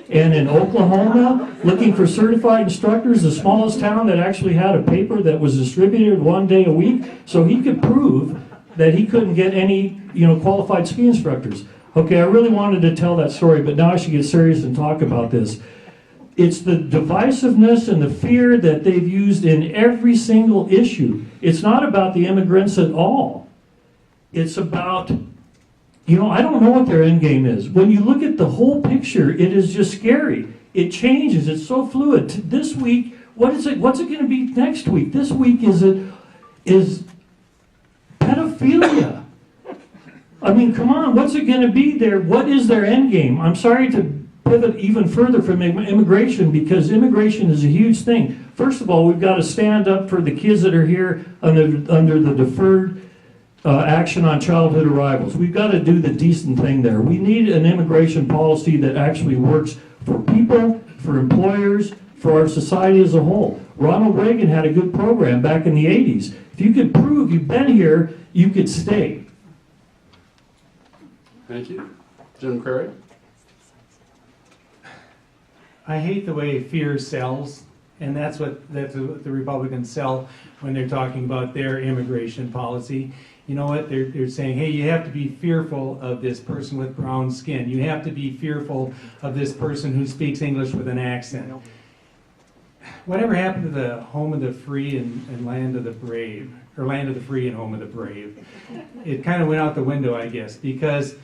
I: and in Oklahoma looking for certified instructors, the smallest town that actually had a paper that was distributed 1 day a week, so he could prove that he couldn't get any qualified ski instructors. Okay, I really wanted to tell that story, but now I should get serious and talk about this. It's the divisiveness and the fear that they've used in every single issue. It's not about the immigrants at all. It's about, I don't know what their end game is. When you look at the whole picture, it is just scary. It changes, it's so fluid. This week, what's it going to be next week? This week is pedophilia. I mean, come on, what's it going to be there? What is their end game? I'm sorry to pivot even further from immigration, because immigration is a huge thing. First of all, we've got to stand up for the kids that are here under the deferred action on childhood arrivals. We've got to do the decent thing there. We need an immigration policy that actually works for people, for employers, for our society as a whole. Ronald Reagan had a good program back in the 80s. If you could prove you've been here, you could stay.
D: Thank you. Jim Craig.
F: I hate the way fear sells, and that's what the Republicans sell when they're talking about their immigration policy. You know what? They're saying, hey, you have to be fearful of this person with brown skin. You have to be fearful of this person who speaks English with an accent. Whatever happened to the home of the free and land of the brave, or land of the free and home of the brave? It kind of went out the window, I guess, because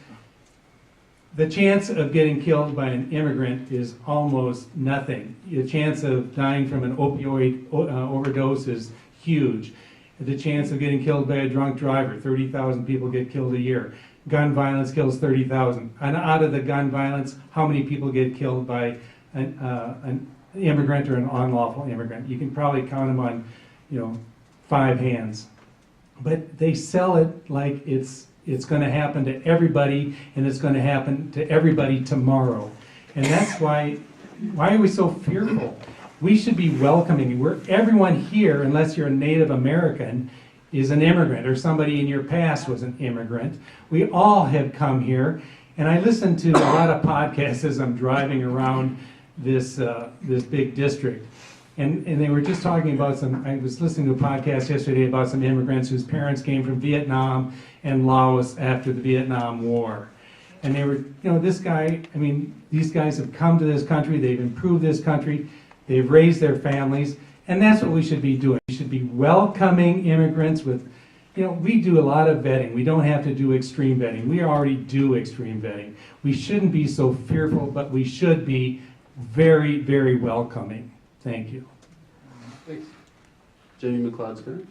F: the chance of getting killed by an immigrant is almost nothing. The chance of dying from an opioid overdose is huge. the chance of getting killed by a drunk driver. 30,000 people get killed a year. Gun violence kills 30,000. And out of the gun violence, how many people get killed by an immigrant or an unlawful immigrant? You can probably count them on, 5 hands. But they sell it like it's going to happen to everybody, and it's going to happen to everybody tomorrow. And that's why are we so fearful? We should be welcoming. Everyone here, unless you're a Native American, is an immigrant, or somebody in your past was an immigrant. We all have come here, and I listen to a lot of podcasts as I'm driving around this big district. And they were just talking about I was listening to a podcast yesterday about some immigrants whose parents came from Vietnam and Laos after the Vietnam War. And they were, these guys have come to this country, they've improved this country, they've raised their families, and that's what we should be doing. We should be welcoming immigrants with, we do a lot of vetting. We don't have to do extreme vetting. We already do extreme vetting. We shouldn't be so fearful, but we should be very, very welcoming. Thank you.
D: Thanks. Jamie McLeod-Scott.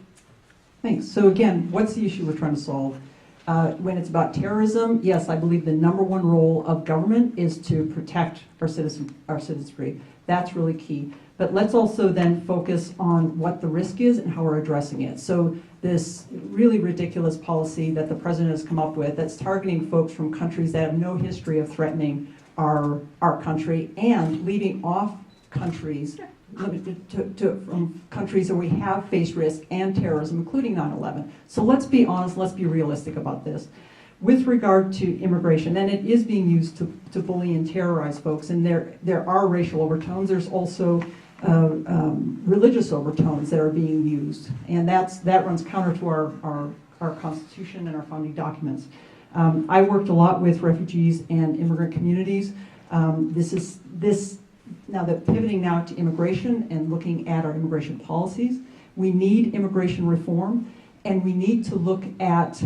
B: Thanks. So again, what's the issue we're trying to solve? When it's about terrorism, yes, I believe the #1 role of government is to protect our citizenry. That's really key. But let's also then focus on what the risk is and how we're addressing it. So this really ridiculous policy that the president has come up with that's targeting folks from countries that have no history of threatening our country and leaving off countries from countries where we have faced risk and terrorism, including 9/11. So let's be honest, let's be realistic about this. With regard to immigration, and it is being used to bully and terrorize folks, and there are racial overtones. There's also religious overtones that are being used, and that runs counter to our Constitution and our founding documents. I worked a lot with refugees and immigrant communities. Now that pivoting now to immigration and looking at our immigration policies, we need immigration reform, and we need to look at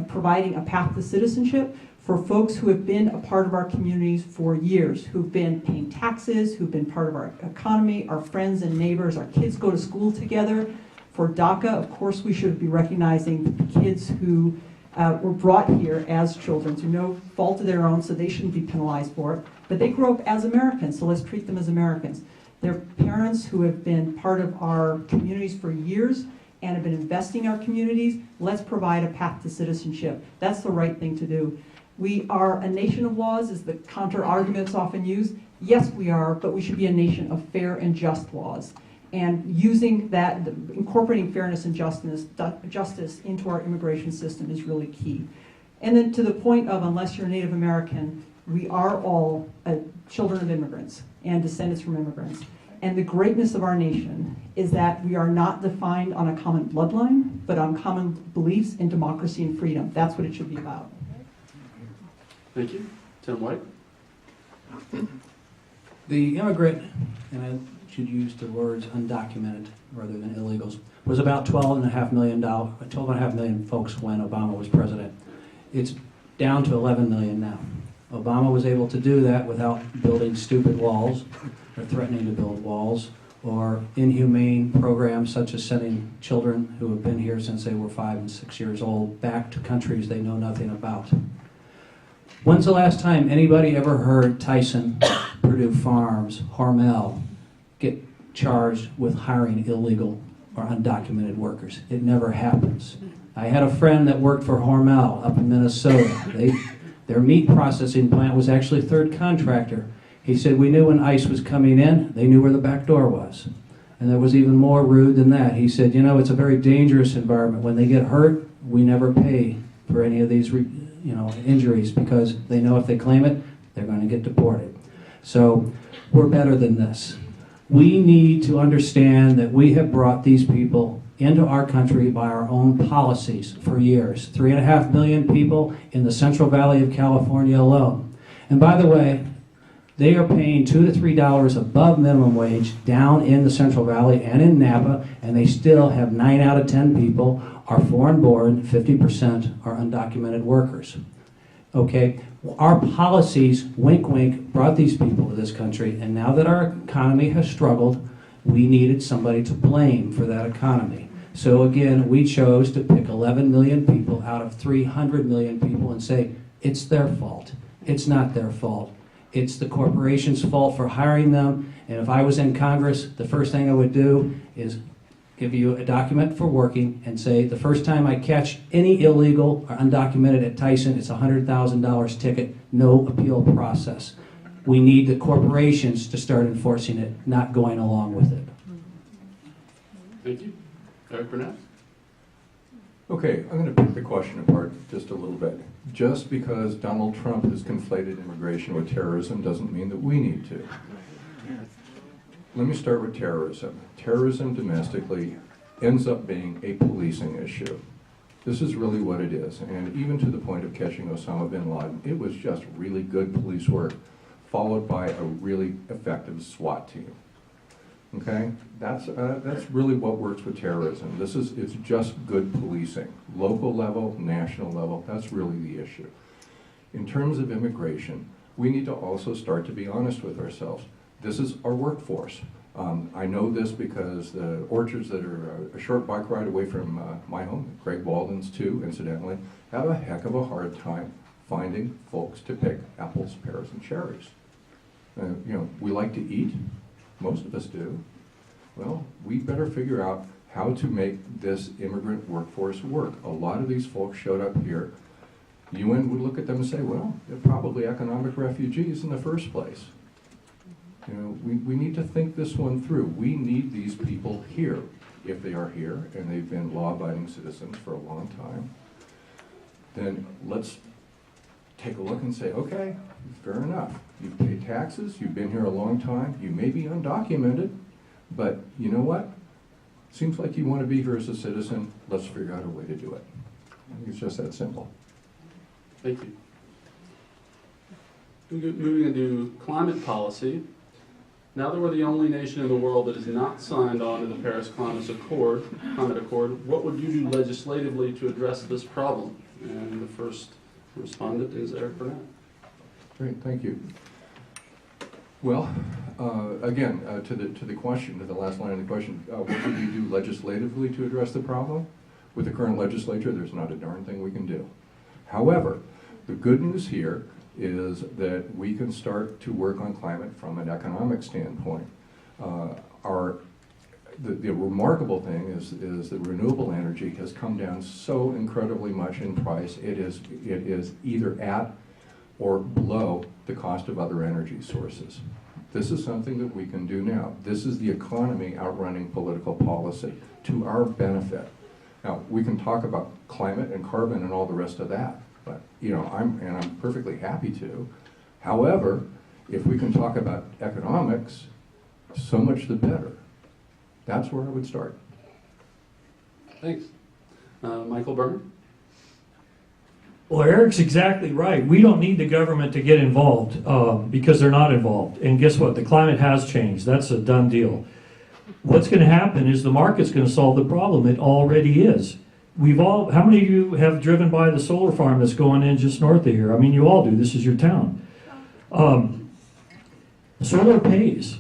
B: providing a path to citizenship for folks who have been a part of our communities for years, who've been paying taxes, who've been part of our economy, our friends and neighbors, our kids go to school together. For DACA, of course, we should be recognizing the kids who were brought here as children through no fault of their own, so they shouldn't be penalized for it. But they grew up as Americans, so let's treat them as Americans. They're parents who have been part of our communities for years and have been investing in our communities. Let's provide a path to citizenship. That's the right thing to do. We are a nation of laws, is the counter arguments often used. Yes, we are, but we should be a nation of fair and just laws. And using that, incorporating fairness and justice into our immigration system is really key. And then to the point of, unless you're Native American, we are all children of immigrants and descendants from immigrants. And the greatness of our nation is that we are not defined on a common bloodline, but on common beliefs in democracy and freedom. That's what it should be about.
D: Thank you. Tim White.
G: The immigrant, and I should use the words undocumented rather than illegals, was about 12.5 million folks when Obama was president. It's down to 11 million now. Obama was able to do that without building stupid walls or threatening to build walls or inhumane programs such as sending children who have been here since they were 5 and 6 years old back to countries they know nothing about. When's the last time anybody ever heard Tyson, Purdue Farms, Hormel get charged with hiring illegal or undocumented workers? It never happens. I had a friend that worked for Hormel up in Minnesota. Their meat processing plant was actually a third contractor. He said, we knew when ICE was coming in, they knew where the back door was. And there was even more rude than that. He said, it's a very dangerous environment. When they get hurt, we never pay for any of these injuries because they know if they claim it, they're going to get deported. So we're better than this. We need to understand that we have brought these people into our country by our own policies for years. 3.5 million people in the Central Valley of California alone. And by the way, they are paying $2 to $3 above minimum wage down in the Central Valley and in Napa, and they still have 9 out of 10 people are foreign-born, 50% are undocumented workers. Okay, our policies, wink wink, brought these people to this country, and now that our economy has struggled, we needed somebody to blame for that economy. So again, we chose to pick 11 million people out of 300 million people and say, it's their fault. It's not their fault. It's the corporation's fault for hiring them. And if I was in Congress, the first thing I would do is give you a document for working and say, the first time I catch any illegal or undocumented at Tyson, it's a $100,000 ticket, no appeal process. We need the corporations to start enforcing it, not going along with it.
D: Thank you. Eric Burnett?
H: Okay, I'm going to pick the question apart just a little bit. Just because Donald Trump has conflated immigration with terrorism doesn't mean that we need to. Let me start with terrorism. Terrorism domestically ends up being a policing issue. This is really what it is. And even to the point of catching Osama bin Laden, it was just really good police work, followed by a really effective SWAT team. Okay? That's really what works with terrorism. It's just good policing. Local level, national level, that's really the issue. In terms of immigration, we need to also start to be honest with ourselves. This is our workforce. I know this because the orchards that are a short bike ride away from my home, Greg Walden's too, incidentally, have a heck of a hard time finding folks to pick apples, pears, and cherries. We like to eat, most of us do. Well, we better figure out how to make this immigrant workforce work. A lot of these folks showed up here. UN would look at them and say, well, they're probably economic refugees in the first place. We need to think this one through. We need these people here. If they are here and they've been law-abiding citizens for a long time, then let's take a look and say, okay, fair enough. You've paid taxes, you've been here a long time, you may be undocumented, but you know what? Seems like you want to be here as a citizen, let's figure out a way to do it. I think it's just that simple.
D: Thank you. Moving into climate policy. Now that we're the only nation in the world that has not signed on to the Paris Climate Accord, what would you do legislatively to address this problem? And the first respondent is Eric Burnett.
H: Great, thank you. Well, again, to the question, to the last line of the question, what would you do legislatively to address the problem? With the current legislature, there's not a darn thing we can do. However, the good news here is that we can start to work on climate from an economic standpoint. The remarkable thing is that renewable energy has come down so incredibly much in price. It is either at or below the cost of other energy sources. This is something that we can do now. This is the economy outrunning political policy to our benefit. Now, we can talk about climate and carbon and all the rest of that, but I'm perfectly happy to. However, if we can talk about economics, so much the better. That's where I would start.
D: Thanks. Michael Byrne?
I: Well, Eric's exactly right. We don't need the government to get involved because they're not involved. And guess what? The climate has changed. That's a done deal. What's going to happen is the market's going to solve the problem. It already is. How many of you have driven by the solar farm that's going in just north of here? I mean, you all do. This is your town. Solar pays.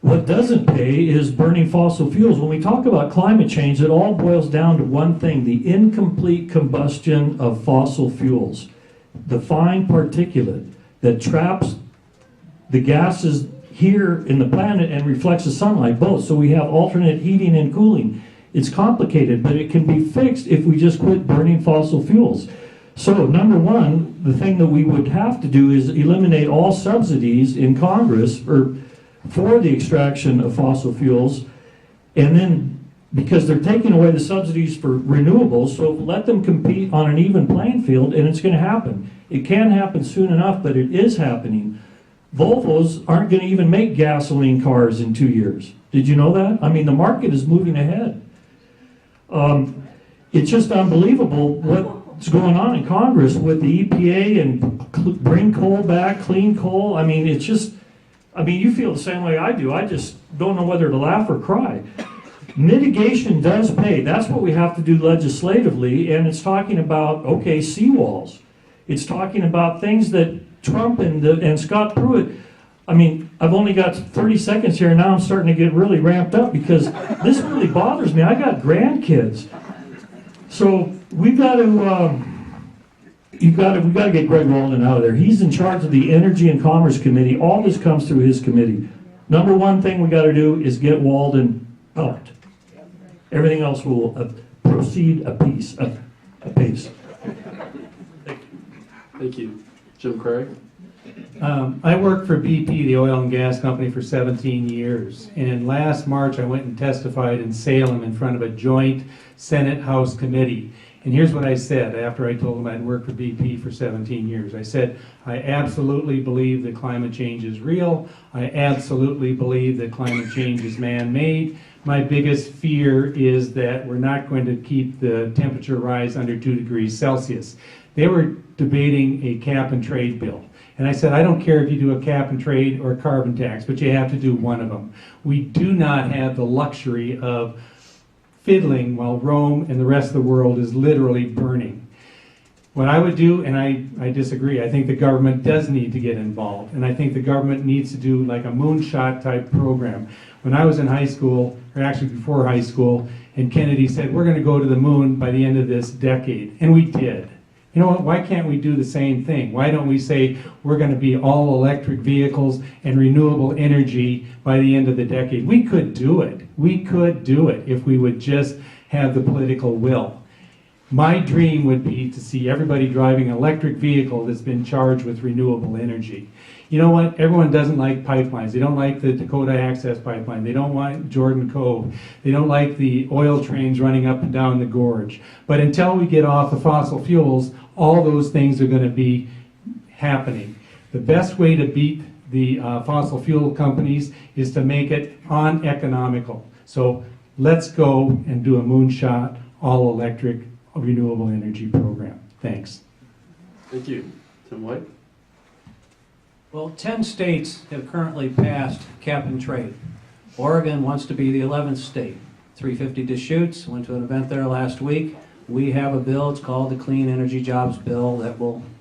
I: What doesn't pay is burning fossil fuels. When we talk about climate change, it all boils down to one thing: the incomplete combustion of fossil fuels. The fine particulate that traps the gases here in the planet and reflects the sunlight, both. So we have alternate heating and cooling. It's complicated, but it can be fixed if we just quit burning fossil fuels. So number one, the thing that we would have to do is eliminate all subsidies in Congress for the extraction of fossil fuels, and then because they're taking away the subsidies for renewables, so let them compete on an even playing field, and it's going to happen. It can happen soon enough, but it is happening. Volvos aren't going to even make gasoline cars in 2 years. Did you know that? I mean, the market is moving ahead. It's just unbelievable what's going on in Congress with the EPA and bring coal back, clean coal. I mean, it's just, you feel the same way I do. I just don't know whether to laugh or cry. Mitigation does pay. That's what we have to do legislatively, and it's talking about, okay, seawalls. It's talking about things that Trump and Scott Pruitt I mean, I've only got 30 seconds here, and now I'm starting to get really ramped up because this really bothers me. I got grandkids. So we've got to, we've got to get Greg Walden out of there. He's in charge of the Energy and Commerce Committee. All this comes through his committee. Number one thing we got to do is get Walden out. Everything else will proceed apace.
D: Thank you. Jim Craig?
F: I worked for BP, the oil and gas company, for 17 years. And last March, I went and testified in Salem in front of a joint Senate-House committee. And here's what I said after I told them I'd worked for BP for 17 years. I said, I absolutely believe that climate change is real. I absolutely believe that climate change is man-made. My biggest fear is that we're not going to keep the temperature rise under 2 degrees Celsius. They were debating a cap and trade bill. And I said, I don't care if you do a cap and trade or a carbon tax, but you have to do one of them. We do not have the luxury of fiddling while Rome and the rest of the world is literally burning. What I would do, and I disagree, I think the government does need to get involved. And I think the government needs to do like a moonshot type program. When I was in high school, or actually before high school, and Kennedy said, we're going to go to the moon by the end of this decade. And we did. You know what, why can't we do the same thing? Why don't we say we're going to be all electric vehicles and renewable energy by the end of the decade? We could do it. We could do it if we would just have the political will. My dream would be to see everybody driving an electric vehicle that's been charged with renewable energy. You know what? Everyone doesn't like pipelines. They don't like the Dakota Access Pipeline. They don't want Jordan Cove. They don't like the oil trains running up and down the gorge. But until we get off the fossil fuels, all those things are going to be happening. The best way to beat the fossil fuel companies is to make it uneconomical. So let's go and do a moonshot, all-electric, renewable energy program. Thanks.
D: Thank you. Tim White?
G: Well, 10 states have currently passed cap and trade. Oregon wants to be the 11th state. 350 Deschutes, went to an event there last week. We have a bill, it's called the Clean Energy Jobs Bill,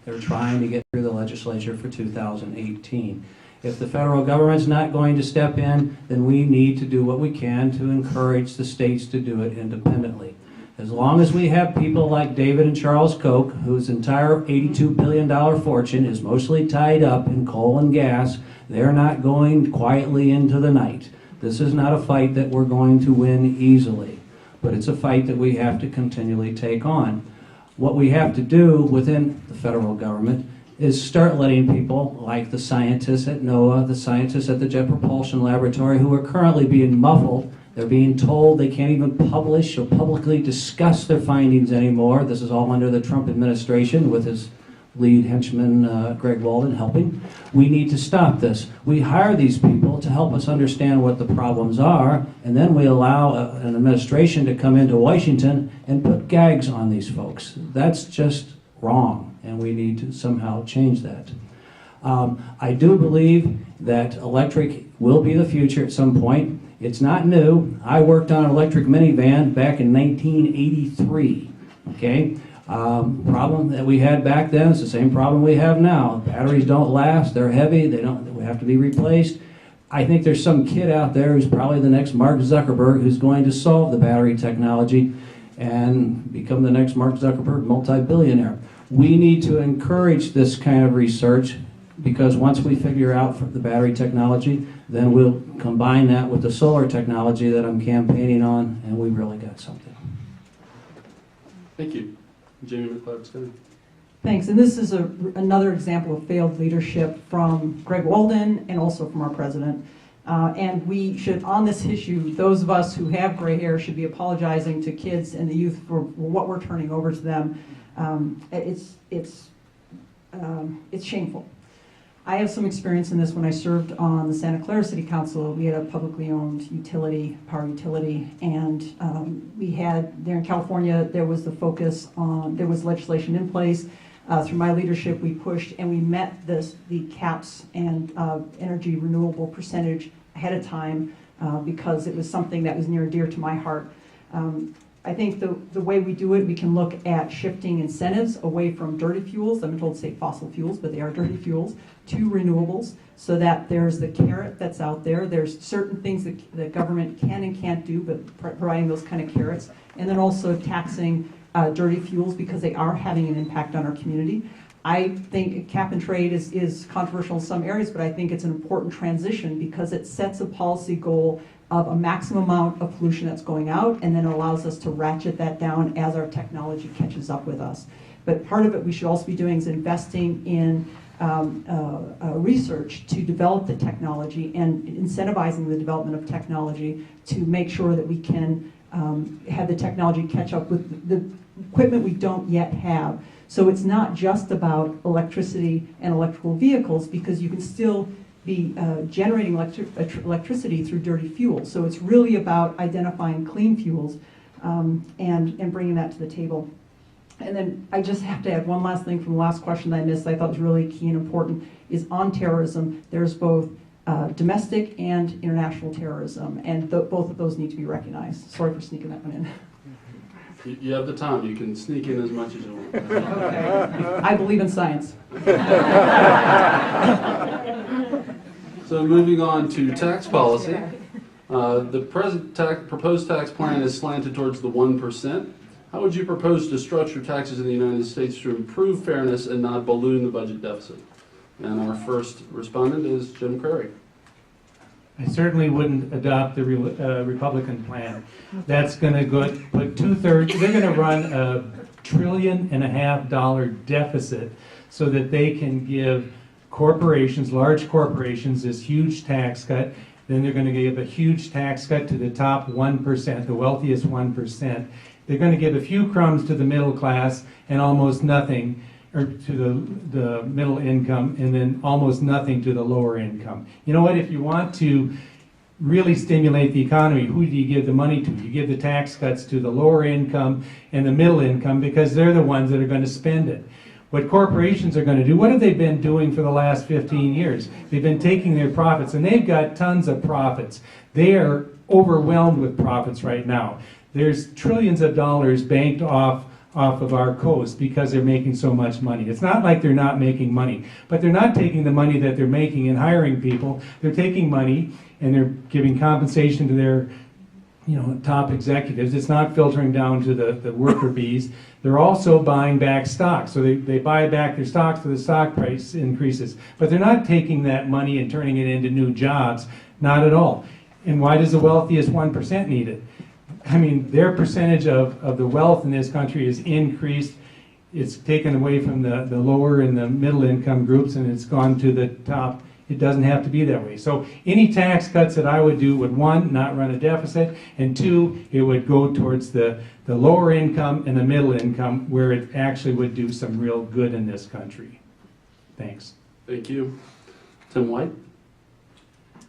G: they're trying to get through the legislature for 2018. If the federal government's not going to step in, then we need to do what we can to encourage the states to do it independently. As long as we have people like David and Charles Koch, whose entire $82 billion fortune is mostly tied up in coal and gas, they're not going quietly into the night. This is not a fight that we're going to win easily, but it's a fight that we have to continually take on. What we have to do within the federal government is start letting people like the scientists at NOAA, the scientists at the Jet Propulsion Laboratory, who are currently being muffled. They're being told they can't even publish or publicly discuss their findings anymore. This is all under the Trump administration with his lead henchman, Greg Walden, helping. We need to stop this. We hire these people to help us understand what the problems are, and then we allow an administration to come into Washington and put gags on these folks. That's just wrong, and we need to somehow change that. I do believe that electric will be the future at some point. It's not new. I worked on an electric minivan back in 1983, okay? Problem that we had back then is the same problem we have now. Batteries don't last, they're heavy, they have to be replaced. I think there's some kid out there who's probably the next Mark Zuckerberg who's going to solve the battery technology and become the next Mark Zuckerberg multi-billionaire. We need to encourage this kind of research, because once we figure out the battery technology, then we'll combine that with the solar technology that I'm campaigning on, and we really got something.
D: Thank you. Jamie McLeod-Scott.
B: Thanks, and this is another example of failed leadership from Greg Walden and also from our president. And we should, on this issue, those of us who have gray hair should be apologizing to kids and the youth for what we're turning over to them. It's shameful. I have some experience in this when I served on the Santa Clara City Council. We had a publicly owned utility, power utility, and we had, there in California, there was the focus on, there was legislation in place. Through my leadership, we pushed and we met the caps and energy renewable percentage ahead of time because it was something that was near and dear to my heart. I think the way we do it, we can look at shifting incentives away from dirty fuels, I'm told to say fossil fuels, but they are dirty fuels, to renewables, so that there's the carrot that's out there. There's certain things that the government can and can't do, but providing those kind of carrots. And then also taxing dirty fuels because they are having an impact on our community. I think cap and trade is controversial in some areas, but I think it's an important transition because it sets a policy goal of a maximum amount of pollution that's going out, and then allows us to ratchet that down as our technology catches up with us. But part of it we should also be doing is investing in research to develop the technology and incentivizing the development of technology to make sure that we can have the technology catch up with the equipment we don't yet have. So it's not just about electricity and electrical vehicles, because you can still be generating electricity through dirty fuels. So it's really about identifying clean fuels and bringing that to the table. And then I just have to add one last thing from the last question that I missed, I thought was really key and important, is on terrorism. There's both domestic and international terrorism, and both of those need to be recognized. Sorry for sneaking that one in.
D: You have the time. You can sneak in as much as you want.
B: Okay. I believe in science.
D: So moving on to tax policy. The proposed tax plan is slanted towards the 1%. How would you propose to structure taxes in the United States to improve fairness and not balloon the budget deficit? And our first respondent is Jim Crary.
F: I certainly wouldn't adopt the Republican plan. That's going to put 2/3, they're going to run $1.5 trillion deficit so that they can give corporations, large corporations, this huge tax cut. Then they're going to give a huge tax cut to the top 1%, the wealthiest 1%. They're going to give a few crumbs to the middle class and almost nothing, or to the middle income, and then almost nothing to the lower income. You know what, if you want to really stimulate the economy, who do you give the money to? You give the tax cuts to the lower income and the middle income, because they're the ones that are going to spend it. What corporations are going to do, what have they been doing for the last 15 years? They've been taking their profits, and they've got tons of profits. They are overwhelmed with profits right now. There's trillions of dollars banked off of our coast because they're making so much money. It's not like they're not making money, but they're not taking the money that they're making and hiring people. They're taking money and they're giving compensation to their top executives. It's not filtering down to the worker bees. They're also buying back stock. So they buy back their stocks so the stock price increases. But they're not taking that money and turning it into new jobs. Not at all. And why does the wealthiest 1% need it? I mean, their percentage of the wealth in this country is increased. It's taken away from the lower and the middle income groups, and it's gone to the top. It doesn't have to be that way. So any tax cuts that I would do would, one, not run a deficit, and two, it would go towards the lower income and the middle income, where it actually would do some real good in this country. Thanks.
D: Thank you. Tim White?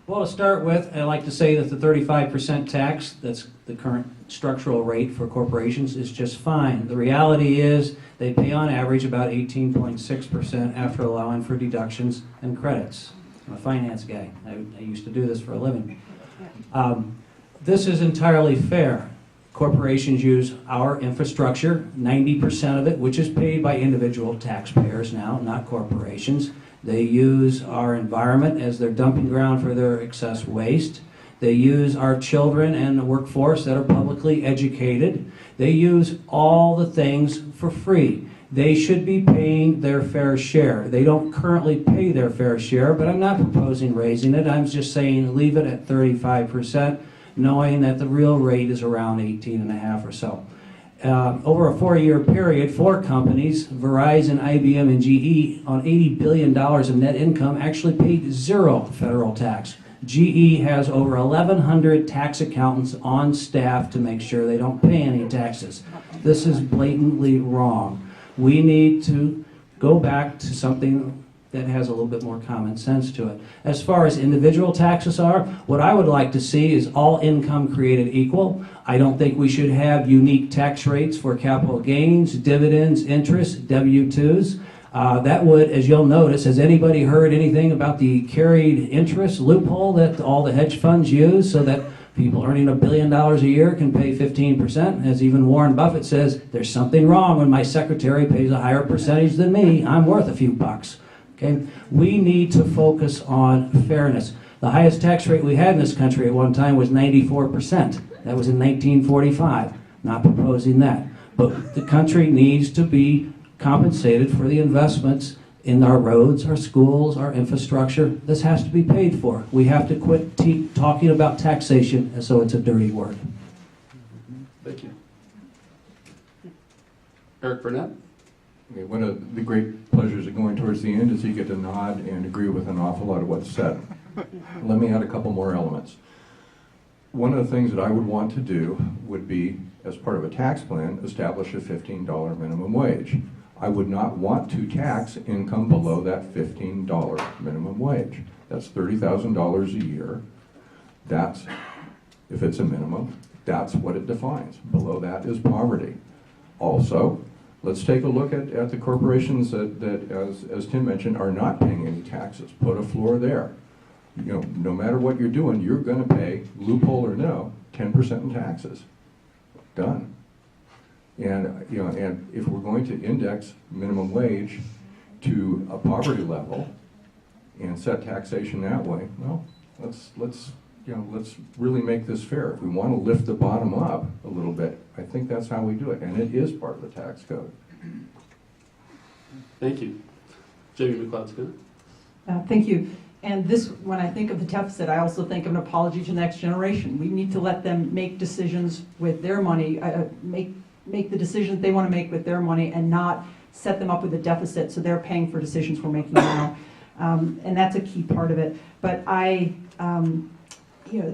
G: Well, to start with, I'd like to say that the 35% tax, that's the current structural rate for corporations, is just fine. The reality is they pay on average about 18.6% after allowing for deductions and credits. I'm a finance guy. I used to do this for a living. This is entirely fair. Corporations use our infrastructure, 90% of it, which is paid by individual taxpayers now, not corporations. They use our environment as their dumping ground for their excess waste. They use our children and the workforce that are publicly educated. They use all the things for free. They should be paying their fair share. They don't currently pay their fair share, but I'm not proposing raising it. I'm just saying leave it at 35%, knowing that the real rate is around 18.5 or so. Over a 4-year period, 4 companies, Verizon, IBM, and GE, on $80 billion of net income, actually paid 0 federal tax. GE has over 1,100 tax accountants on staff to make sure they don't pay any taxes. This is blatantly wrong. We need to go back to something that has a little bit more common sense to it. As far as individual taxes are, what I would like to see is all income created equal. I don't think we should have unique tax rates for capital gains, dividends, interest, W-2s. That would, as you'll notice, has anybody heard anything about the carried interest loophole that all the hedge funds use, so that People earning $1 billion a year can pay 15%. As even Warren Buffett says, there's something wrong when my secretary pays a higher percentage than me. I'm worth a few bucks. Okay? We need to focus on fairness. The highest tax rate we had in this country at one time was 94%. That was in 1945. Not proposing that. But the country needs to be compensated for the investments in our roads, our schools, our infrastructure. This has to be paid for. We have to quit talking about taxation as though it's a dirty word.
D: Thank you. Eric Burnett?
H: Okay, one of the great pleasures of going towards the end is you get to nod and agree with an awful lot of what's said. Let me add a couple more elements. One of the things that I would want to do would be, as part of a tax plan, establish a $15 minimum wage. I would not want to tax income below that $15 minimum wage. That's $30,000 a year. That's, if it's a minimum, that's what it defines. Below that is poverty. Also, let's take a look at the corporations that as Tim mentioned, are not paying any taxes. Put a floor there. You know, no matter what you're doing, you're going to pay, loophole or no, 10% in taxes. Done. And you know, and if we're going to index minimum wage to a poverty level and set taxation that way, well, let's really make this fair. If we want to lift the bottom up a little bit, I think that's how we do it, and it is part of the tax code.
D: Thank you. Jamie McLeod-Smith?
B: Thank you. And this, when I think of the deficit, I also think of an apology to the next generation. We need to let them make decisions with their money, make the decisions they want to make with their money, and not set them up with a deficit so they're paying for decisions we're making now. And that's a key part of it. But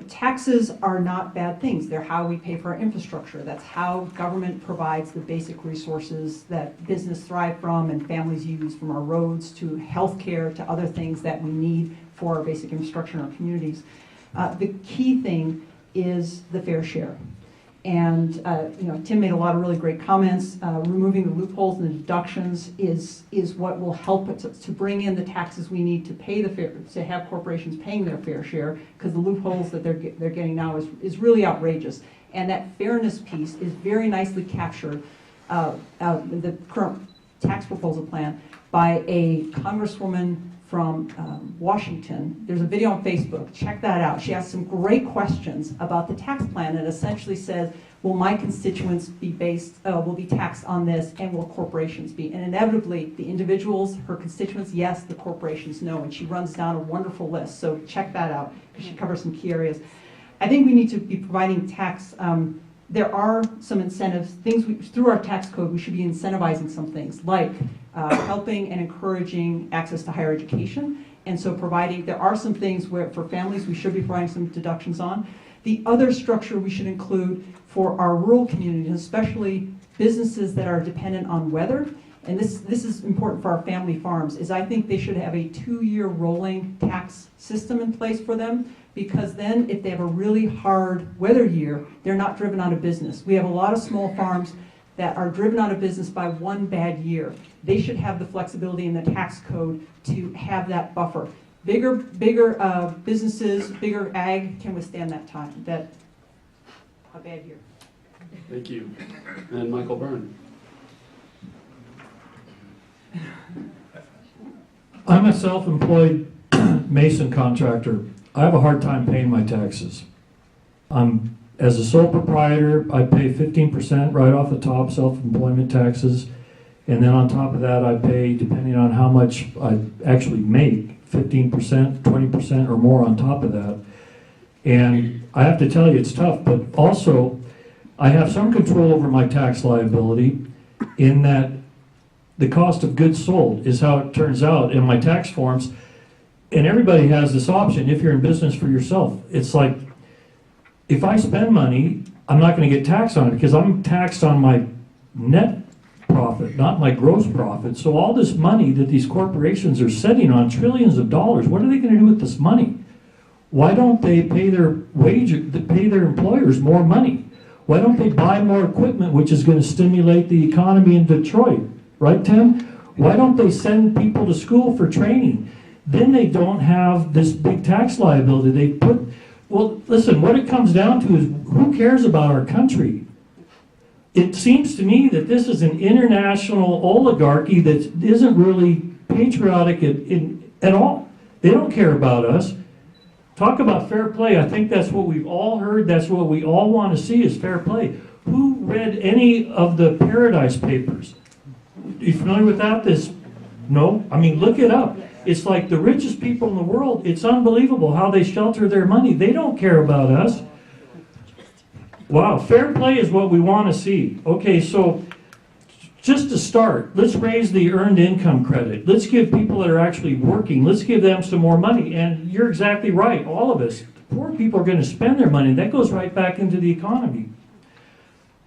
B: taxes are not bad things. They're how we pay for our infrastructure. That's how government provides the basic resources that business thrive from and families use, from our roads to healthcare to other things that we need for our basic infrastructure in our communities. The key thing is the fair share. And Tim made a lot of really great comments. Removing the loopholes and the deductions is what will help it to bring in the taxes we need to pay to have corporations paying their fair share, because the loopholes that they're getting now is really outrageous. And that fairness piece is very nicely captured in the current tax proposal plan by a congresswoman from Washington. There's a video on Facebook. Check that out. She asked some great questions about the tax plan and essentially says, will my constituents be will be taxed on this, and will corporations be? And inevitably, the individuals, her constituents, yes, the corporations, no. And she runs down a wonderful list. So check that out, because she covers some key areas. I think we need to be providing tax. There are some incentives, through our tax code, we should be incentivizing some things, like helping and encouraging access to higher education. And so there are some things where for families we should be providing some deductions on. The other structure we should include for our rural communities, especially businesses that are dependent on weather, and this is important for our family farms, is I think they should have a 2-year rolling tax system in place for them, because then if they have a really hard weather year, they're not driven out of business. We have a lot of small farms that are driven out of business by one bad year. They should have the flexibility in the tax code to have that buffer. Bigger businesses, bigger ag can withstand that time, a bad year.
D: Thank you. And Michael Byrne?
I: I'm a self-employed mason contractor. I have a hard time paying my taxes. As a sole proprietor, I pay 15% right off the top self-employment taxes, and then on top of that I pay, depending on how much I actually make, 15%, 20% or more on top of that. And I have to tell you, it's tough, but also I have some control over my tax liability in that the cost of goods sold is how it turns out in my tax forms. And everybody has this option if you're in business for yourself. It's like, if I spend money, I'm not going to get taxed on it because I'm taxed on my net profit, not my gross profit. So all this money that these corporations are sitting on, trillions of dollars, what are they going to do with this money? Why don't they pay their employers more money? Why don't they buy more equipment, which is going to stimulate the economy in Detroit? Right, Tim? Why don't they send people to school for training? Then they don't have this big tax liability. They put Well, listen, what it comes down to is who cares about our country? It seems to me that this is an international oligarchy that isn't really patriotic at all. They don't care about us. Talk about fair play. I think that's what we've all heard. That's what we all want to see is fair play. Who read any of the Paradise Papers? Are you familiar with that? No? I mean, look it up. It's like the richest people in the world. It's unbelievable how they shelter their money. They don't care about us. Wow, fair play is what we want to see. Okay, so just to start, let's raise the earned income credit. Let's give people that are actually working, let's give them some more money. And you're exactly right, all of us. Poor people are going to spend their money. That goes right back into the economy.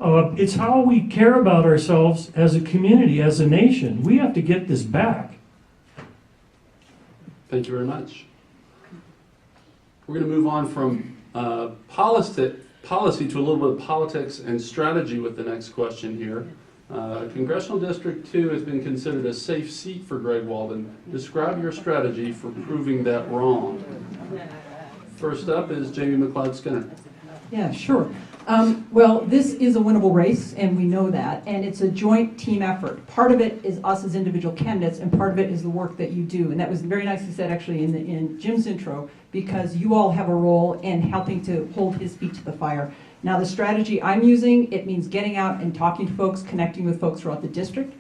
I: It's how we care about ourselves as a community, as a nation. We have to get this back.
D: Thank you very much. We're going to move on from policy to a little bit of politics and strategy with the next question here. Congressional District 2 has been considered a safe seat for Greg Walden. Describe your strategy for proving that wrong. First up is Jamie McLeod-Skinner.
B: Yeah, sure. Well, this is a winnable race, and we know that, and it's a joint team effort. Part of it is us as individual candidates, and part of it is the work that you do. And that was very nicely said, actually, in Jim's intro, because you all have a role in helping to hold his feet to the fire. Now, the strategy I'm using, it means getting out and talking to folks, connecting with folks throughout the district.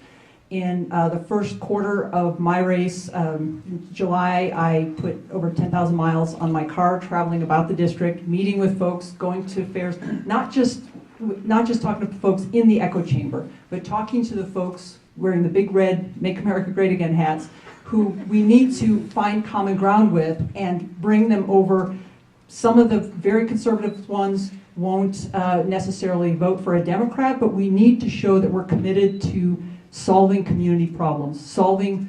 B: In the first quarter of my race, in July, I put over 10,000 miles on my car, traveling about the district, meeting with folks, going to fairs, not just talking to folks in the echo chamber, but talking to the folks wearing the big red Make America Great Again hats, who we need to find common ground with and bring them over. Some of the very conservative ones won't necessarily vote for a Democrat, but we need to show that we're committed to solving community problems, helping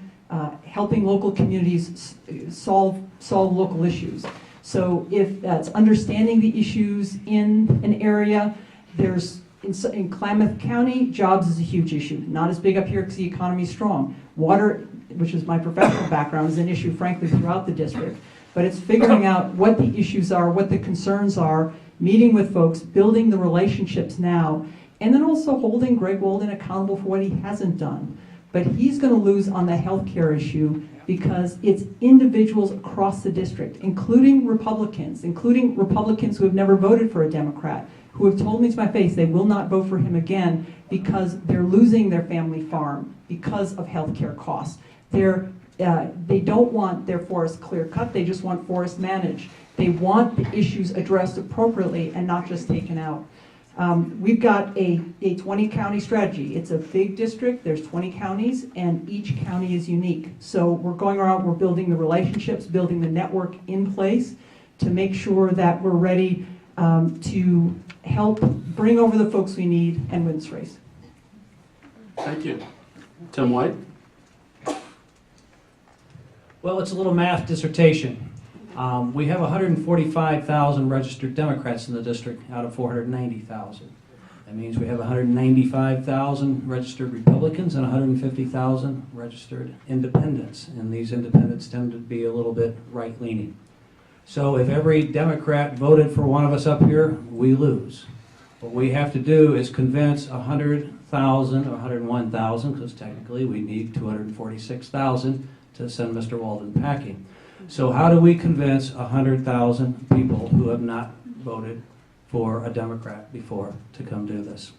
B: local communities solve local issues. So if that's understanding the issues in an area, in Klamath County, jobs is a huge issue. Not as big up here because the economy is strong. Water, which is my professional background, is an issue, frankly, throughout the district. But it's figuring out what the issues are, what the concerns are, meeting with folks, building the relationships now, and then also holding Greg Walden accountable for what he hasn't done. But he's going to lose on the healthcare issue because it's individuals across the district, including Republicans who have never voted for a Democrat, who have told me to my face they will not vote for him again because they're losing their family farm because of healthcare costs. They don't want their forest clear cut, they just want forest managed. They want the issues addressed appropriately and not just taken out. We've got a 20-county strategy. It's a big district, there's 20 counties, and each county is unique. So we're going around, we're building the relationships, building the network in place to make sure that we're ready to help bring over the folks we need and win this race.
D: Thank you. Tim White.
G: Well, it's a little math dissertation. We have 145,000 registered Democrats in the district out of 490,000. That means we have 195,000 registered Republicans and 150,000 registered independents. And these independents tend to be a little bit right-leaning. So if every Democrat voted for one of us up here, we lose. What we have to do is convince 100,000 or 101,000, because technically we need 246,000 to send Mr. Walden packing. So how do we convince 100,000 people who have not voted for a Democrat before to come do this?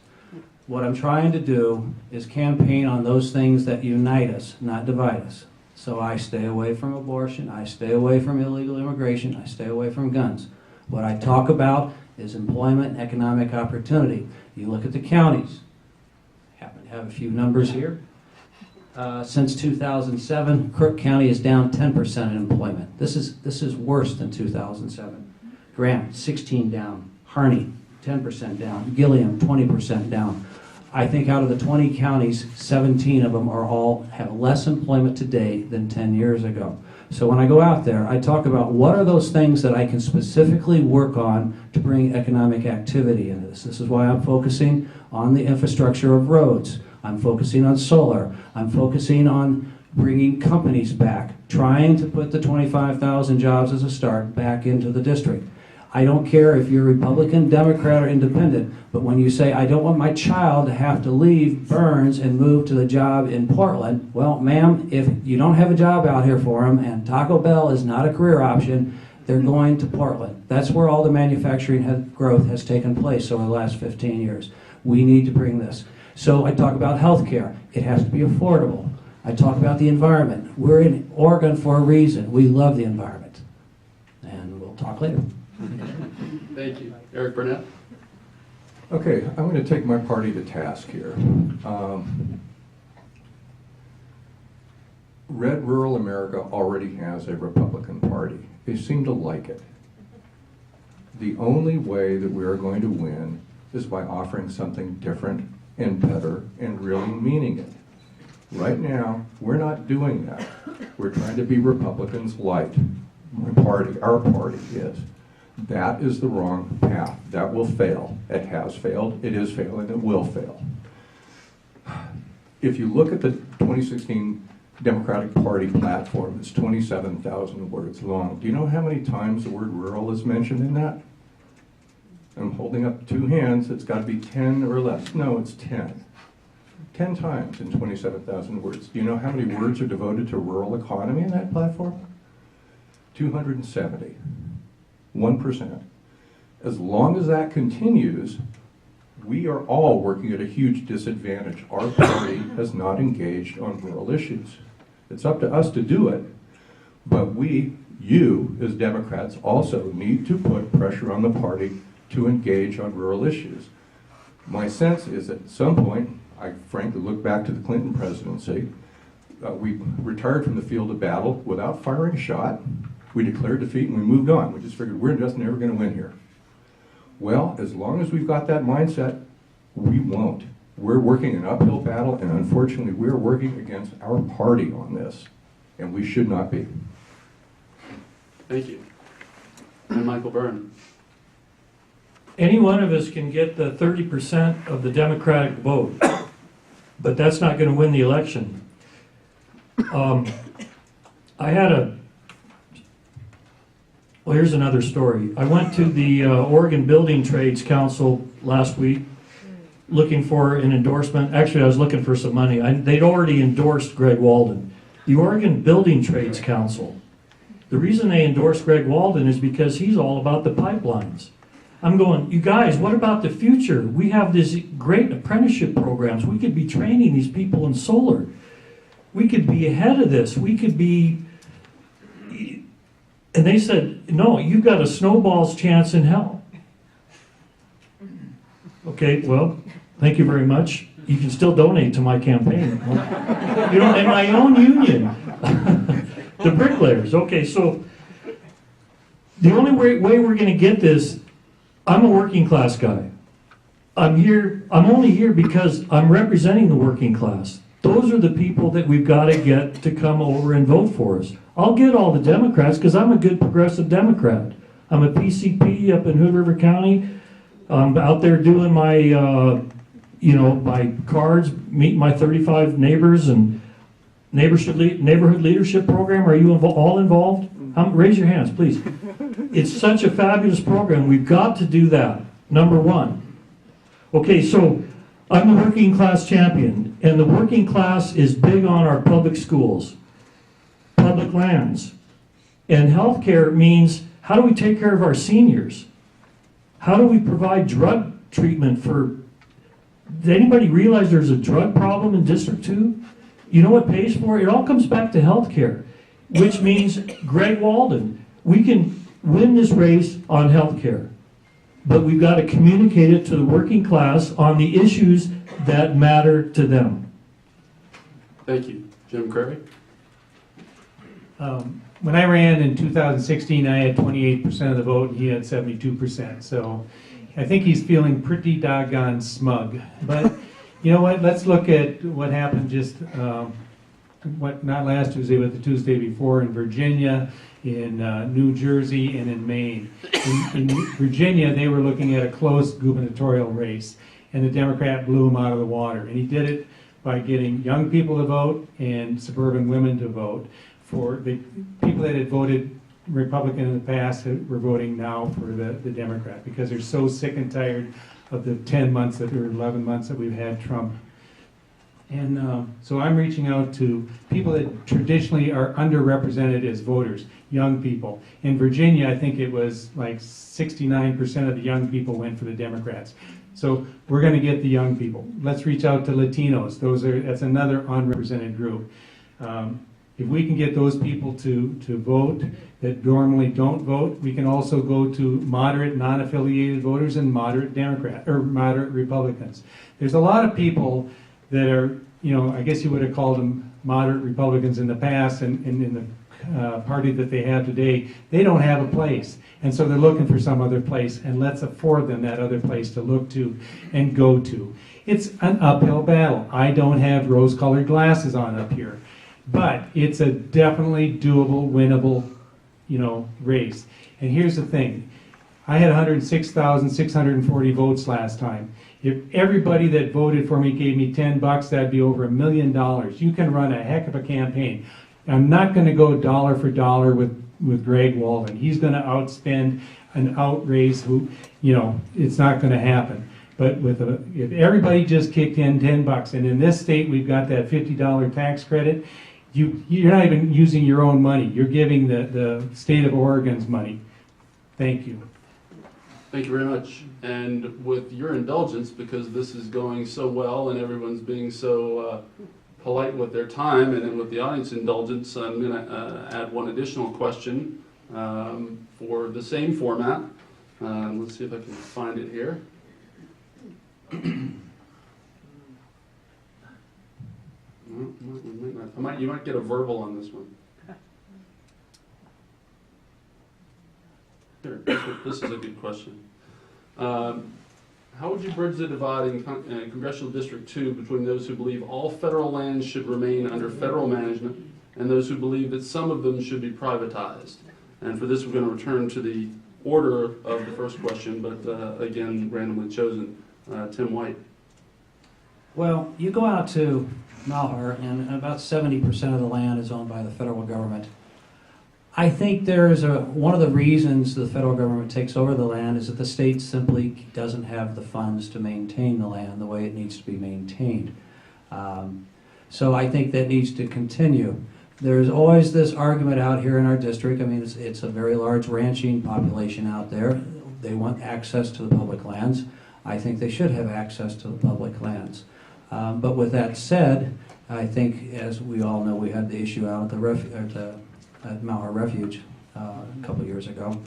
G: What I'm trying to do is campaign on those things that unite us, not divide us. So I stay away from abortion, I stay away from illegal immigration, I stay away from guns. What I talk about is employment and economic opportunity. You look at the counties. I happen to have a few numbers here. Since 2007, Crook County is down 10% in employment. This is worse than 2007. Grant, 16 down. Harney, 10% down. Gilliam, 20% down. I think out of the 20 counties, 17 of them have less employment today than 10 years ago. So when I go out there, I talk about what are those things that I can specifically work on to bring economic activity into this. This is why I'm focusing on the infrastructure of roads. I'm focusing on solar. I'm focusing on bringing companies back, trying to put the 25,000 jobs as a start back into the district. I don't care if you're Republican, Democrat, or Independent, but when you say, I don't want my child to have to leave Burns and move to the job in Portland, well, ma'am, if you don't have a job out here for them and Taco Bell is not a career option, they're going to Portland. That's where all the manufacturing growth has taken place over the last 15 years. We need to bring this. So I talk about health care. It has to be affordable. I talk about the environment. We're in Oregon for a reason. We love the environment. And we'll talk later.
D: Thank you. Eric Burnett?
H: Okay, I'm going to take my party to task here. Red rural America already has a Republican Party. They seem to like it. The only way that we are going to win is by offering something different and better and really meaning it. Right now, we're not doing that. We're trying to be Republicans light. My party, our party is. That is the wrong path. That will fail. It has failed, it is failing, it will fail. If you look at the 2016 Democratic Party platform, it's 27,000 words long. Do you know how many times the word rural is mentioned in that? I'm holding up two hands, it's got to be 10 or less. No, it's 10. 10 times in 27,000 words. Do you know how many words are devoted to rural economy in that platform? 270. 1%. As long as that continues, we are all working at a huge disadvantage. Our party has not engaged on rural issues. It's up to us to do it, but you as Democrats also need to put pressure on the party to engage on rural issues. My sense is that at some point, I frankly look back to the Clinton presidency, we retired from the field of battle without firing a shot. We declared defeat and we moved on. We just figured we're just never going to win here. Well, as long as we've got that mindset, we won't. We're working an uphill battle, and unfortunately, we're working against our party on this, and we should not be.
D: Thank you. And Michael Byrne?
I: Any one of us can get the 30% of the Democratic vote, but that's not going to win the election. Well, here's another story. I went to the Oregon Building Trades Council last week looking for an endorsement. Actually, I was looking for some money. They'd already endorsed Greg Walden. The Oregon Building Trades Council. The reason they endorsed Greg Walden is because he's all about the pipelines. I'm going, you guys, what about the future? We have these great apprenticeship programs. We could be training these people in solar. We could be ahead of this. We could be... And they said, no, you've got a snowball's chance in hell. Okay, well, thank you very much. You can still donate to my campaign. You know, in my own union, the bricklayers. Okay, so the only way we're going to get this, I'm a working class guy. I'm only here because I'm representing the working class. Those are the people that we've got to get to come over and vote for us. I'll get all the Democrats because I'm a good progressive Democrat. I'm a PCP up in Hood River County. I'm out there doing my, my cards, meeting my 35 neighbors and neighborhood leadership program. Are you all involved? Raise your hands, please. It's such a fabulous program. We've got to do that, number one. Okay, so I'm the working class champion, and the working class is big on our public schools, public lands. And healthcare means, how do we take care of our seniors? How do we provide drug treatment for... Does anybody realize there's a drug problem in District 2? You know what pays for it? It all comes back to healthcare, which means, Greg Walden, we can win this race on healthcare, but we've got to communicate it to the working class on the issues that matter to them.
D: Thank you. Jim Curry?
F: When I ran in 2016, I had 28% of the vote, and he had 72%. So I think he's feeling pretty doggone smug. But you know what? Let's look at what happened just, not last Tuesday, but the Tuesday before in Virginia, in New Jersey, and in Maine. In Virginia, they were looking at a close gubernatorial race, and the Democrat blew him out of the water. And he did it by getting young people to vote and suburban women to vote. For the people that had voted Republican in the past were voting now for the Democrat because they're so sick and tired of the 10 months or 11 months that we've had Trump. And so I'm reaching out to people that traditionally are underrepresented as voters, young people. In Virginia, I think it was like 69% of the young people went for the Democrats. So we're going to get the young people. Let's reach out to Latinos. That's another unrepresented group. If we can get those people to vote that normally don't vote, we can also go to moderate non-affiliated voters and moderate Democrat or moderate Republicans. There's a lot of people that are, I guess you would have called them moderate Republicans in the past, and in the party that they have today, they don't have a place. And so they're looking for some other place, and let's afford them that other place to look to and go to. It's an uphill battle. I don't have rose-colored glasses on up here, but it's a definitely doable, winnable, race. And here's the thing. I had 106,640 votes last time. If everybody that voted for me gave me $10, that'd be over $1 million. You can run a heck of a campaign. I'm not going to go dollar for dollar with Greg Walden. He's going to outspend and outraise who, it's not going to happen. But if everybody just kicked in $10, and in this state we've got that $50 tax credit, you're not even using your own money. You're giving the state of Oregon's money. Thank you.
D: Thank you very much. And with your indulgence, because this is going so well and everyone's being so polite with their time, and then with the audience indulgence, I'm going to add one additional question for the same format. Let's see if I can find it here. You might get a verbal on this one. Here, this is a good question. How would you bridge the divide in Congressional District 2 between those who believe all federal lands should remain under federal management and those who believe that some of them should be privatized? And for this, we're going to return to the order of the first question, but again, randomly chosen. Tim White.
G: Well, you go out to Malheur, and about 70% of the land is owned by the federal government. I think there's one of the reasons the federal government takes over the land is that the state simply doesn't have the funds to maintain the land the way it needs to be maintained. So I think that needs to continue. There's always this argument out here in our district. I mean, it's a very large ranching population out there. They want access to the public lands. I think they should have access to the public lands. But with that said, I think, as we all know, we had the issue out at Malheur Refuge a couple of years ago.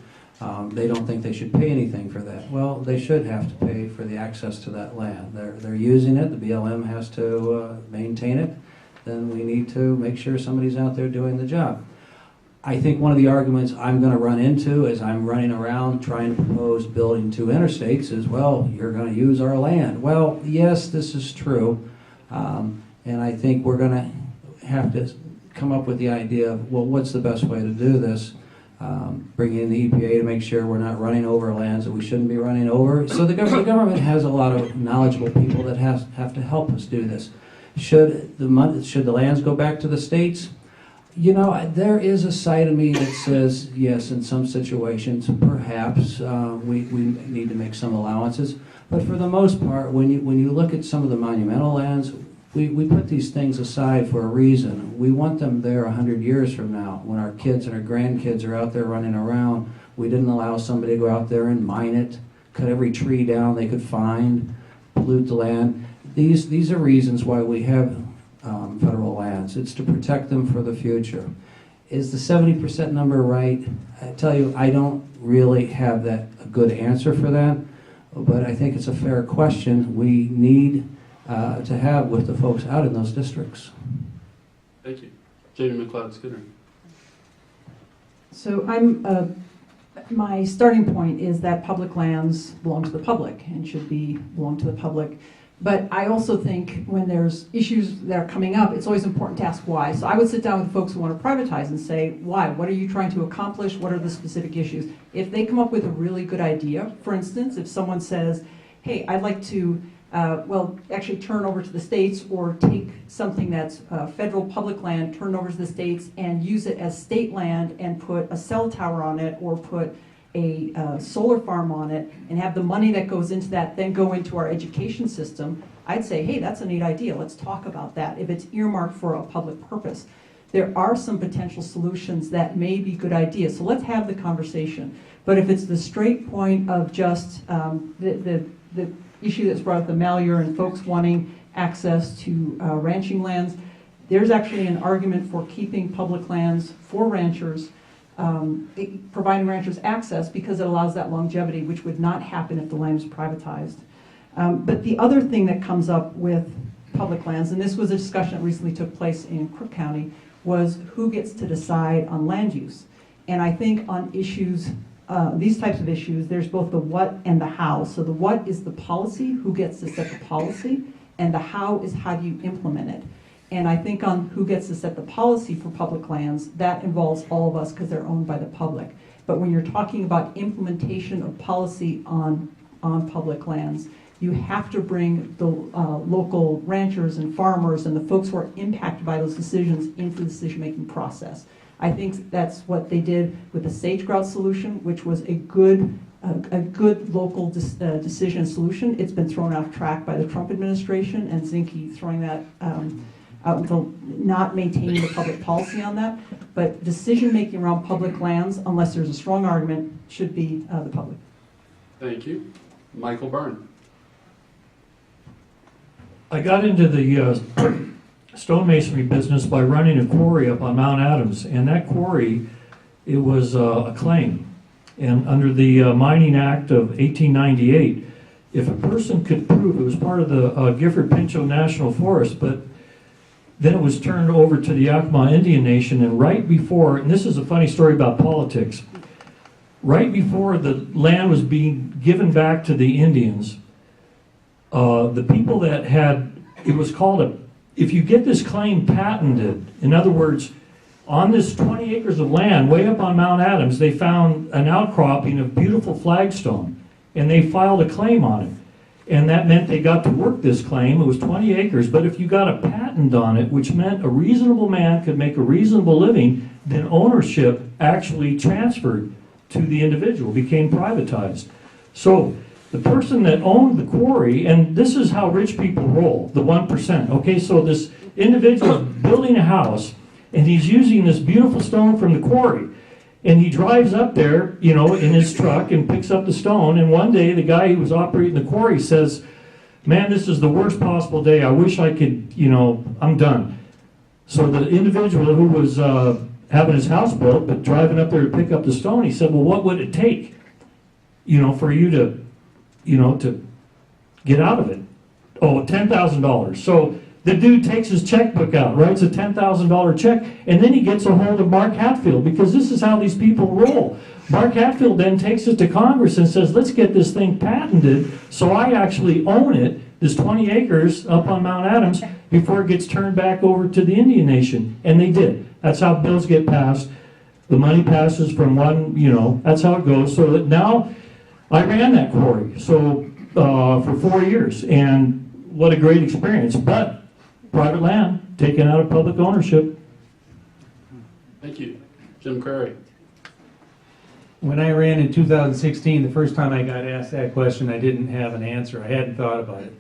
G: They don't think they should pay anything for that. Well, they should have to pay for the access to that land. They're using it. The BLM has to maintain it. Then we need to make sure somebody's out there doing the job. I think one of the arguments I'm going to run into as I'm running around trying to propose building 2 interstates is, well, you're going to use our land. Well, yes, this is true. And I think we're going to have to come up with the idea of, well, what's the best way to do this? Bring in the EPA to make sure we're not running over lands that we shouldn't be running over. So the government has a lot of knowledgeable people that have to help us do this. Should the lands go back to the states? There is a side of me that says, yes, in some situations, perhaps we need to make some allowances. But for the most part, when you look at some of the monumental lands, we put these things aside for a reason. We want them there 100 years from now. When our kids and our grandkids are out there running around, we didn't allow somebody to go out there and mine it, cut every tree down they could find, pollute the land. These are reasons why we have federal lands. It's to protect them for the future. Is the 70% number right? I tell you, I don't really have a good answer for that, but I think it's a fair question we need to have with the folks out in those districts.
D: Thank you. Jamie McLeod-Skinner.
B: So my starting point is that public lands belong to the public and should belong to the public. But I also think when there's issues that are coming up, it's always important to ask why. So I would sit down with folks who want to privatize and say, why? What are you trying to accomplish? What are the specific issues? If they come up with a really good idea, for instance, if someone says, hey, I'd like to well, actually turn over to the states, or take something that's federal public land, turn it over to the states and use it as state land and put a cell tower on it, or put a solar farm on it, and have the money that goes into that then go into our education system, I'd say, hey, that's a neat idea. Let's talk about that if it's earmarked for a public purpose. There are some potential solutions that may be good ideas, so let's have the conversation. But if it's the straight point of just the issue that's brought up, the malure and folks wanting access to ranching lands, there's actually an argument for keeping public lands for ranchers, providing ranchers access, because it allows that longevity, which would not happen if the land was privatized. But the other thing that comes up with public lands, and this was a discussion that recently took place in Crook County, was who gets to decide on land use. And I think on issues, these types of issues, there's both the what and the how. So the what is the policy, who gets to set the policy, and the how is how do you implement it. And I think on who gets to set the policy for public lands, that involves all of us because they're owned by the public. But when you're talking about implementation of policy on public lands, you have to bring the local ranchers and farmers and the folks who are impacted by those decisions into the decision-making process. I think that's what they did with the sage-grouse solution, which was a good local decision solution. It's been thrown off track by the Trump administration and Zinke throwing that out until not maintaining the public policy on that. But decision-making around public lands, unless there's a strong argument, should be the public.
D: Thank you. Michael Byrne.
I: I got into the stonemasonry business by running a quarry up on Mount Adams, and that quarry, it was a claim. And under the Mining Act of 1898, if a person could prove, it was part of the Gifford Pinchot National Forest, but then it was turned over to the Yakima Indian Nation, and right before, and this is a funny story about politics, right before the land was being given back to the Indians, the people that had, it was called if you get this claim patented, in other words, on this 20 acres of land way up on Mount Adams, they found an outcropping of beautiful flagstone, and they filed a claim on it. And that meant they got to work this claim. It was 20 acres, but if you got a patent on it, which meant a reasonable man could make a reasonable living, then ownership actually transferred to the individual, became privatized. So the person that owned the quarry, and this is how rich people roll, the 1%. Okay, so this individual is building a house, and he's using this beautiful stone from the quarry. And he drives up there, you know, in his truck and picks up the stone. And one day, the guy who was operating the quarry says, man, this is the worst possible day. I wish I could, you know, I'm done. So the individual who was having his house built, but driving up there to pick up the stone, he said, well, what would it take, you know, for you to, you know, to get out of it? Oh, $10,000. So the dude takes his checkbook out, writes a $10,000 check, and then he gets a hold of Mark Hatfield, because this is how these people roll. Mark Hatfield then takes it to Congress and says, let's get this thing patented so I actually own it, this 20 acres up on Mount Adams, before it gets turned back over to the Indian Nation. And they did. That's how bills get passed. The money passes from one, you know, that's how it goes. So that now I ran that quarry for 4 years, and what a great experience. But private land taken out of public ownership.
D: Thank you. Jim Curry.
F: When I ran in 2016, the first time I got asked that question, I didn't have an answer. I hadn't thought about it.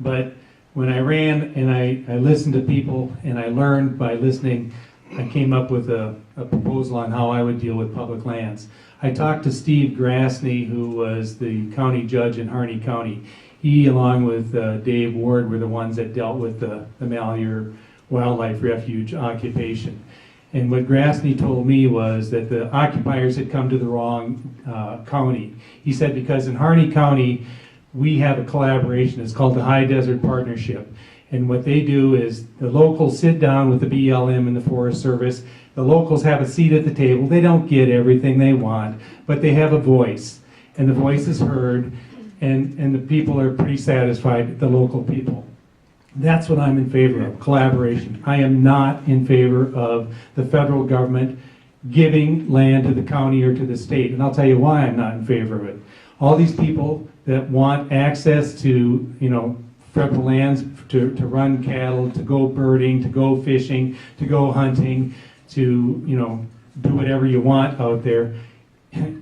F: But when I ran and I listened to people and I learned by listening, I came up with a proposal on how I would deal with public lands. I talked to Steve Grasney, who was the county judge in Harney County. He, along with Dave Ward, were the ones that dealt with the Malheur Wildlife Refuge occupation. And what Grasney told me was that the occupiers had come to the wrong county. He said because in Harney County, we have a collaboration. It's called the High Desert Partnership. And what they do is the locals sit down with the BLM and the Forest Service. The locals have a seat at the table. They don't get everything they want, but they have a voice. And the voice is heard, and the people are pretty satisfied, the local people. That's what I'm in favor of, collaboration. I am not in favor of the federal government giving land to the county or to the state. And I'll tell you why I'm not in favor of it. All these people that want access to, you know, federal lands to run cattle, to go birding, to go fishing, to go hunting, to, you know, do whatever you want out there.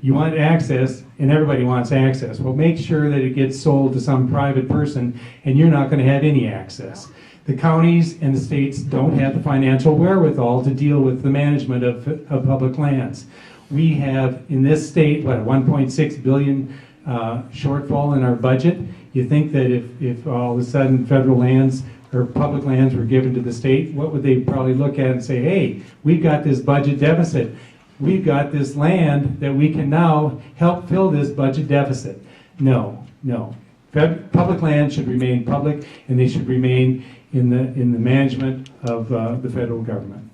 F: You want access, and everybody wants access. Well, make sure that it gets sold to some private person, and you're not going to have any access. The counties and the states don't have the financial wherewithal to deal with the management of public lands. We have, in this state, what, a 1.6 billion shortfall in our budget. You think that if all of a sudden federal lands or public lands were given to the state, what would they probably look at and say, hey, we've got this budget deficit. We've got this land that we can now help fill this budget deficit. No, no. Public lands should remain public, and they should remain in the management of the federal government.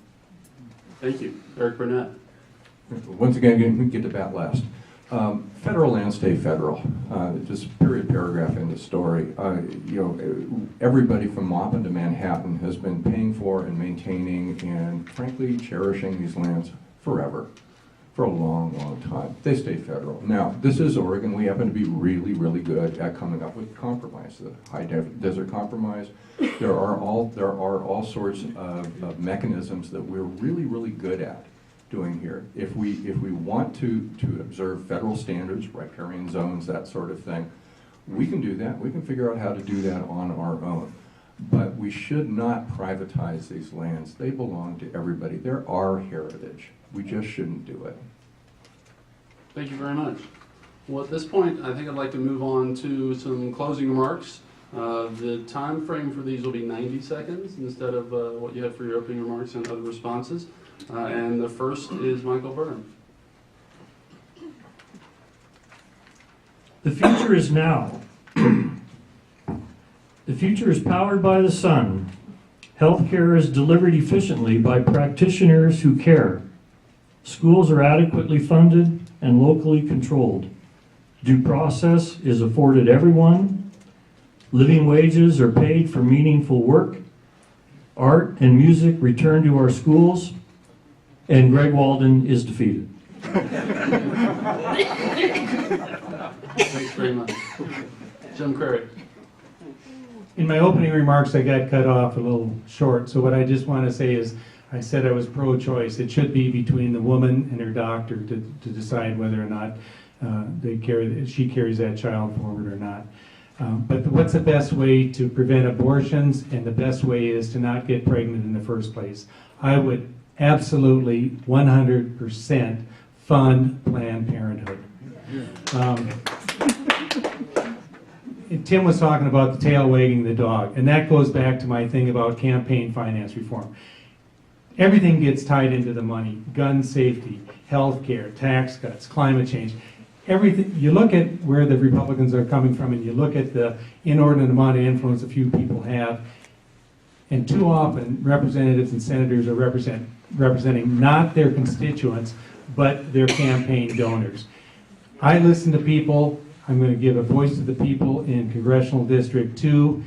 D: Thank you. Eric Burnett.
H: Once again, we get to that last. Federal lands stay federal. Just period paragraph in the story. You know, everybody from Maupin to Manhattan has been paying for and maintaining and frankly cherishing these lands forever, for a long, long time. They stay federal. Now, this is Oregon. We happen to be really, really good at coming up with compromise. The high desert compromise. There are all sorts of mechanisms that we're really, really good at doing here. If we want to observe federal standards, riparian zones, that sort of thing, we can do that. We can figure out how to do that on our own. But we should not privatize these lands. They belong to everybody. They're our heritage. We just shouldn't do it.
D: Thank you very much. Well, at this point, I think I'd like to move on to some closing remarks. The time frame for these will be 90 seconds instead of what you had for your opening remarks and other responses. And the first is Michael Burnham.
I: The future is now. The future is powered by the sun. Healthcare is delivered efficiently by practitioners who care. Schools are adequately funded and locally controlled. Due process is afforded everyone. Living wages are paid for meaningful work. Art and music return to our schools. And Greg Walden is defeated.
D: Thanks very much. Jim Curry.
F: In my opening remarks, I got cut off a little short, so what I just want to say is, I said I was pro-choice. It should be between the woman and her doctor to decide whether or not she carries that child forward or not. But what's the best way to prevent abortions? And the best way is to not get pregnant in the first place. I would absolutely 100% fund Planned Parenthood. Tim was talking about the tail wagging the dog, and that goes back to my thing about campaign finance reform. Everything gets tied into the money: gun safety, health care, tax cuts, climate change. Everything. You look at where the Republicans are coming from, and you look at the inordinate amount of influence a few people have, and too often representatives and senators are representing not their constituents, but their campaign donors. I listen to people. I'm going to give a voice to the people in Congressional District 2,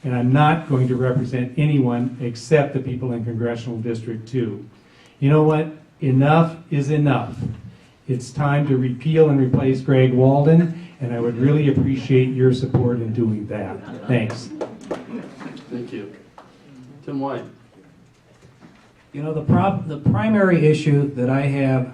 F: and I'm not going to represent anyone except the people in Congressional District 2. You know what? Enough is enough. It's time to repeal and replace Greg Walden, and I would really appreciate your support in doing that. Thanks.
D: Thank you. Tim White.
G: You know, the primary issue that I have,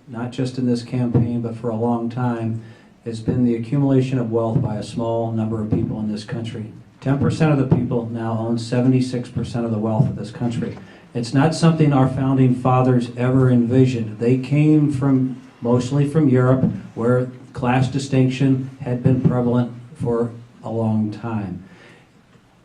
G: not just in this campaign, but for a long time, has been the accumulation of wealth by a small number of people in this country. 10% of the people now own 76% of the wealth of this country. It's not something our founding fathers ever envisioned. They came from, mostly from Europe, where class distinction had been prevalent for a long time.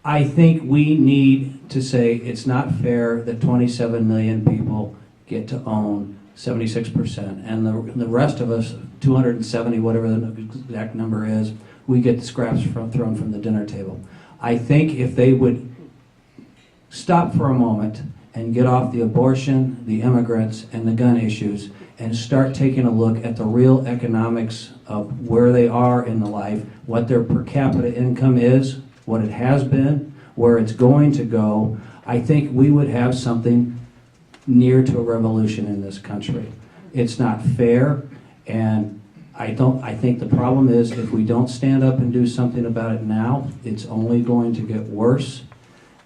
G: I think we need to say it's not fair that 27 million people get to own 76%, and the rest of us, 270, whatever the exact number is, we get the scraps thrown from the dinner table. I think if they would stop for a moment and get off the abortion, the immigrants, and the gun issues, and start taking a look at the real economics of where they are in the life, what their per capita income is, what it has been, where it's going to go, I think we would have something near to a revolution in this country. It's not fair, and I think the problem is if we don't stand up and do something about it now, it's only going to get worse.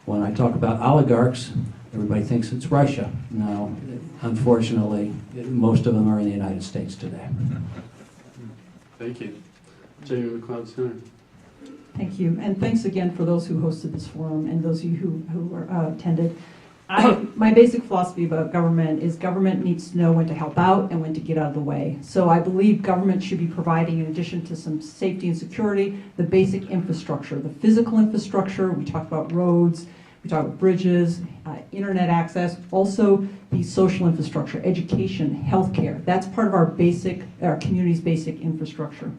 G: When I talk about oligarchs, everybody thinks it's Russia. No, unfortunately, most of them are in the United States today.
D: Thank you. Jamie McLeod Center.
B: Thank you, and thanks again for those who hosted this forum and those of you who attended. My basic philosophy about government is government needs to know when to help out and when to get out of the way. So I believe government should be providing, in addition to some safety and security, the basic infrastructure, the physical infrastructure. We talk about roads, we talk about bridges, internet access, also the social infrastructure, education, healthcare. That's part of our community's basic infrastructure.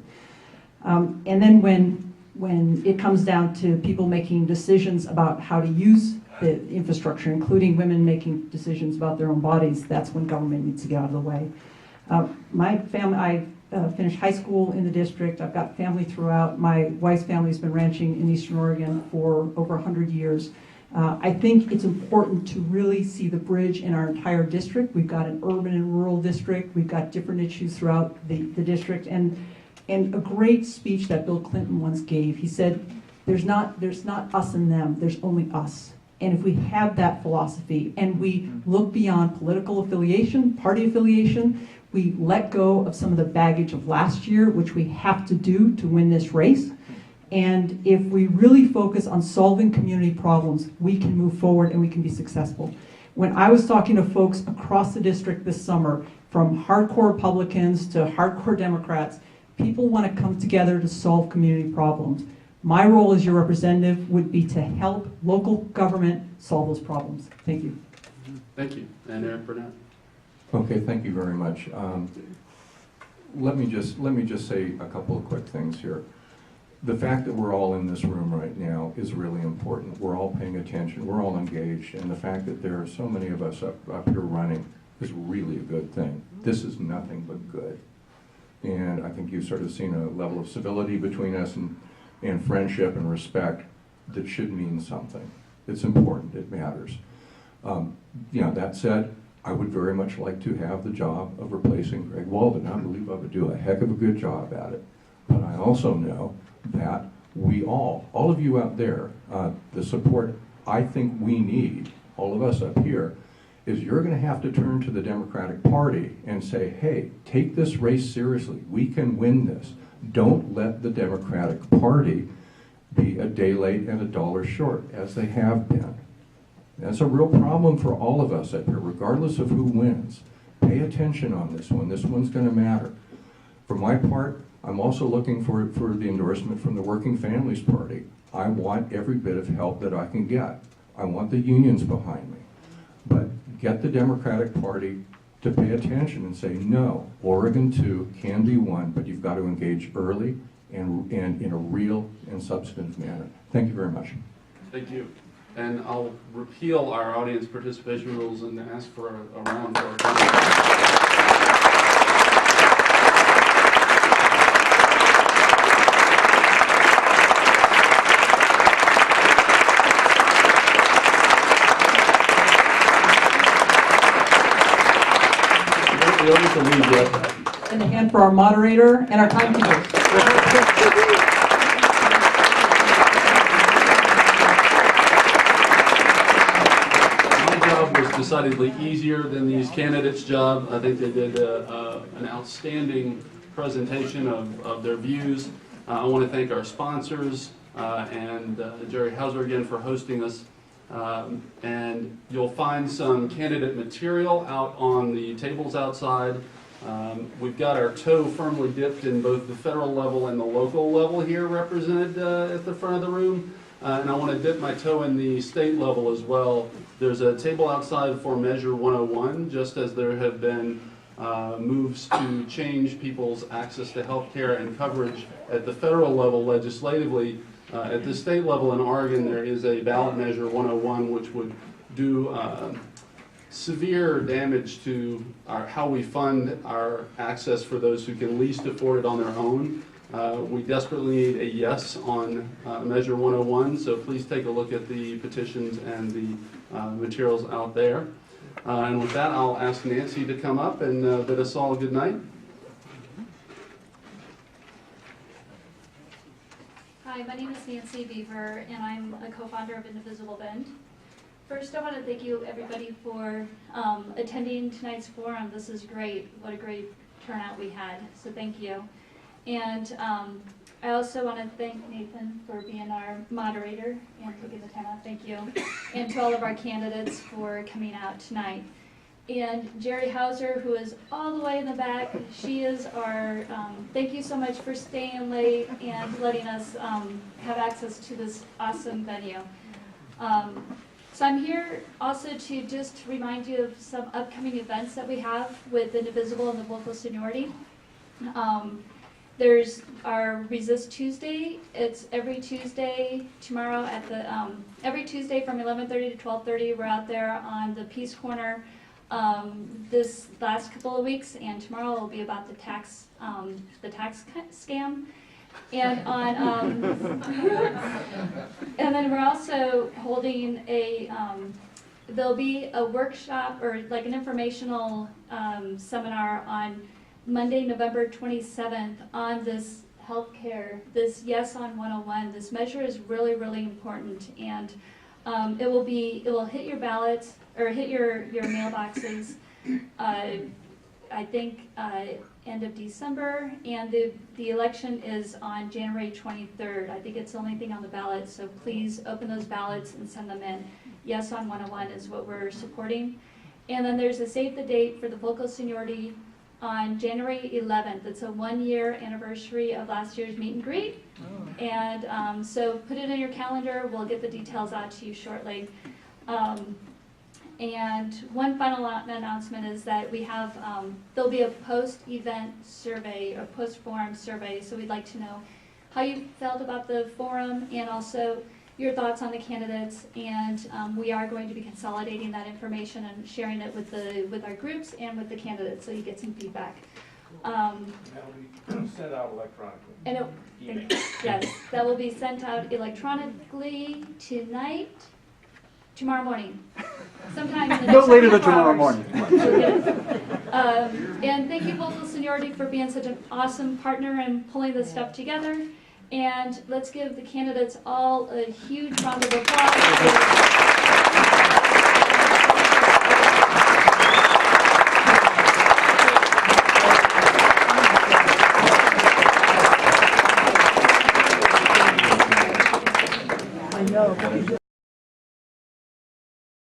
B: And then when it comes down to people making decisions about how to use the infrastructure, including women making decisions about their own bodies, that's when government needs to get out of the way. My family, I finished high school in the district. I've got family throughout. My wife's family has been ranching in Eastern Oregon for over 100 years. I think it's important to really see the bridge in our entire district. We've got an urban and rural district. We've got different issues throughout the district. And a great speech that Bill Clinton once gave, he said, there's not us and them, there's only us. And if we have that philosophy and we look beyond political affiliation, party affiliation, we let go of some of the baggage of last year, which we have to do to win this race. And if we really focus on solving community problems, we can move forward and we can be successful. When I was talking to folks across the district this summer, from hardcore Republicans to hardcore Democrats, people want to come together to solve community problems. My role as your representative would be to help local government solve those problems. Thank you.
D: Thank you. And Eric Burnett.
H: Okay, thank you very much. Let me just say a couple of quick things here. The fact that we're all in this room right now is really important. We're all paying attention, we're all engaged, and the fact that there are so many of us up here running is really a good thing. This is nothing but good. And I think you've sort of seen a level of civility between us and friendship and respect that should mean something. It's important, it matters. That said, I would very much like to have the job of replacing Greg Walden. I believe I would do a heck of a good job at it. But I also know that we all of you out there, the support I think we need, all of us up here, is you're going to have to turn to the Democratic Party and say, hey, take this race seriously. We can win this. Don't let the Democratic Party be a day late and a dollar short, as they have been. That's a real problem for all of us up here, regardless of who wins. Pay attention on this one. This one's going to matter. For my part, I'm also looking for the endorsement from the Working Families Party. I want every bit of help that I can get. I want the unions behind me. But get the Democratic Party to pay attention and say, no, Oregon 2 can be won, but you've got to engage early and in a real and substantive manner. Thank you very much.
D: Thank you. And I'll repeal our audience participation rules and ask for a round for our
B: And a hand for our moderator and our timekeepers.
D: My job was decidedly easier than these candidates' job. I think they did an outstanding presentation of their views. I want to thank our sponsors and Jerry Hauser again for hosting us. And you'll find some candidate material out on the tables outside. We've got our toe firmly dipped in both the federal level and the local level here represented at the front of the room. And I want to dip my toe in the state level as well. There's a table outside for Measure 101, just as there have been moves to change people's access to health care and coverage at the federal level legislatively. At the state level in Oregon, there is a ballot measure 101, which would do severe damage to how we fund our access for those who can least afford it on their own. We desperately need a yes on Measure 101, so please take a look at the petitions and the materials out there. And with that, I'll ask Nancy to come up and bid us all good night.
J: Hi, my name is Nancy Beaver, and I'm a co-founder of Indivisible Bend. First, I want to thank you, everybody, for attending tonight's forum. This is great. What a great turnout we had, so thank you. And I also want to thank Nathan for being our moderator and taking the time out. Thank you. And to all of our candidates for coming out tonight. And Jerry Hauser, who is all the way in the back, she is our, thank you so much for staying late and letting us have access to this awesome venue. So I'm here also to just remind you of some upcoming events that we have with Indivisible and the local seniority. There's our Resist Tuesday. It's every Tuesday tomorrow at the, every Tuesday from 11:30 to 12:30. We're out there on the Peace Corner this last couple of weeks, and tomorrow will be about the tax scam. And on, and then we're also holding a, there'll be a workshop or like an informational seminar on Monday, November 27th on this healthcare, this Yes on 101. This measure is really, really important, and it will hit your ballots or hit your mailboxes. I think end of December, and the election is on January 23rd. I think it's the only thing on the ballot, so please open those ballots and send them in. Yes on 101 is what we're supporting. And then there's a save the date for the local seniority on January 11th. It's a 1-year anniversary of last year's meet and greet. Oh. And so put it in your calendar. We'll get the details out to you shortly. And one final announcement is that we have, there'll be a post-event survey or post-forum survey, so we'd like to know how you felt about the forum and also your thoughts on the candidates, and we are going to be consolidating that information and sharing it with our groups and with the candidates so you get some feedback.
K: That'll be sent out electronically.
J: And yes, that will be sent out electronically tomorrow morning. Sometime in the next
L: no later than
J: 24
L: tomorrow
J: hours.
L: morning.
J: And thank you, local seniority, for being such an awesome partner and pulling this stuff together. And let's give the candidates all a huge round of applause.
L: I know.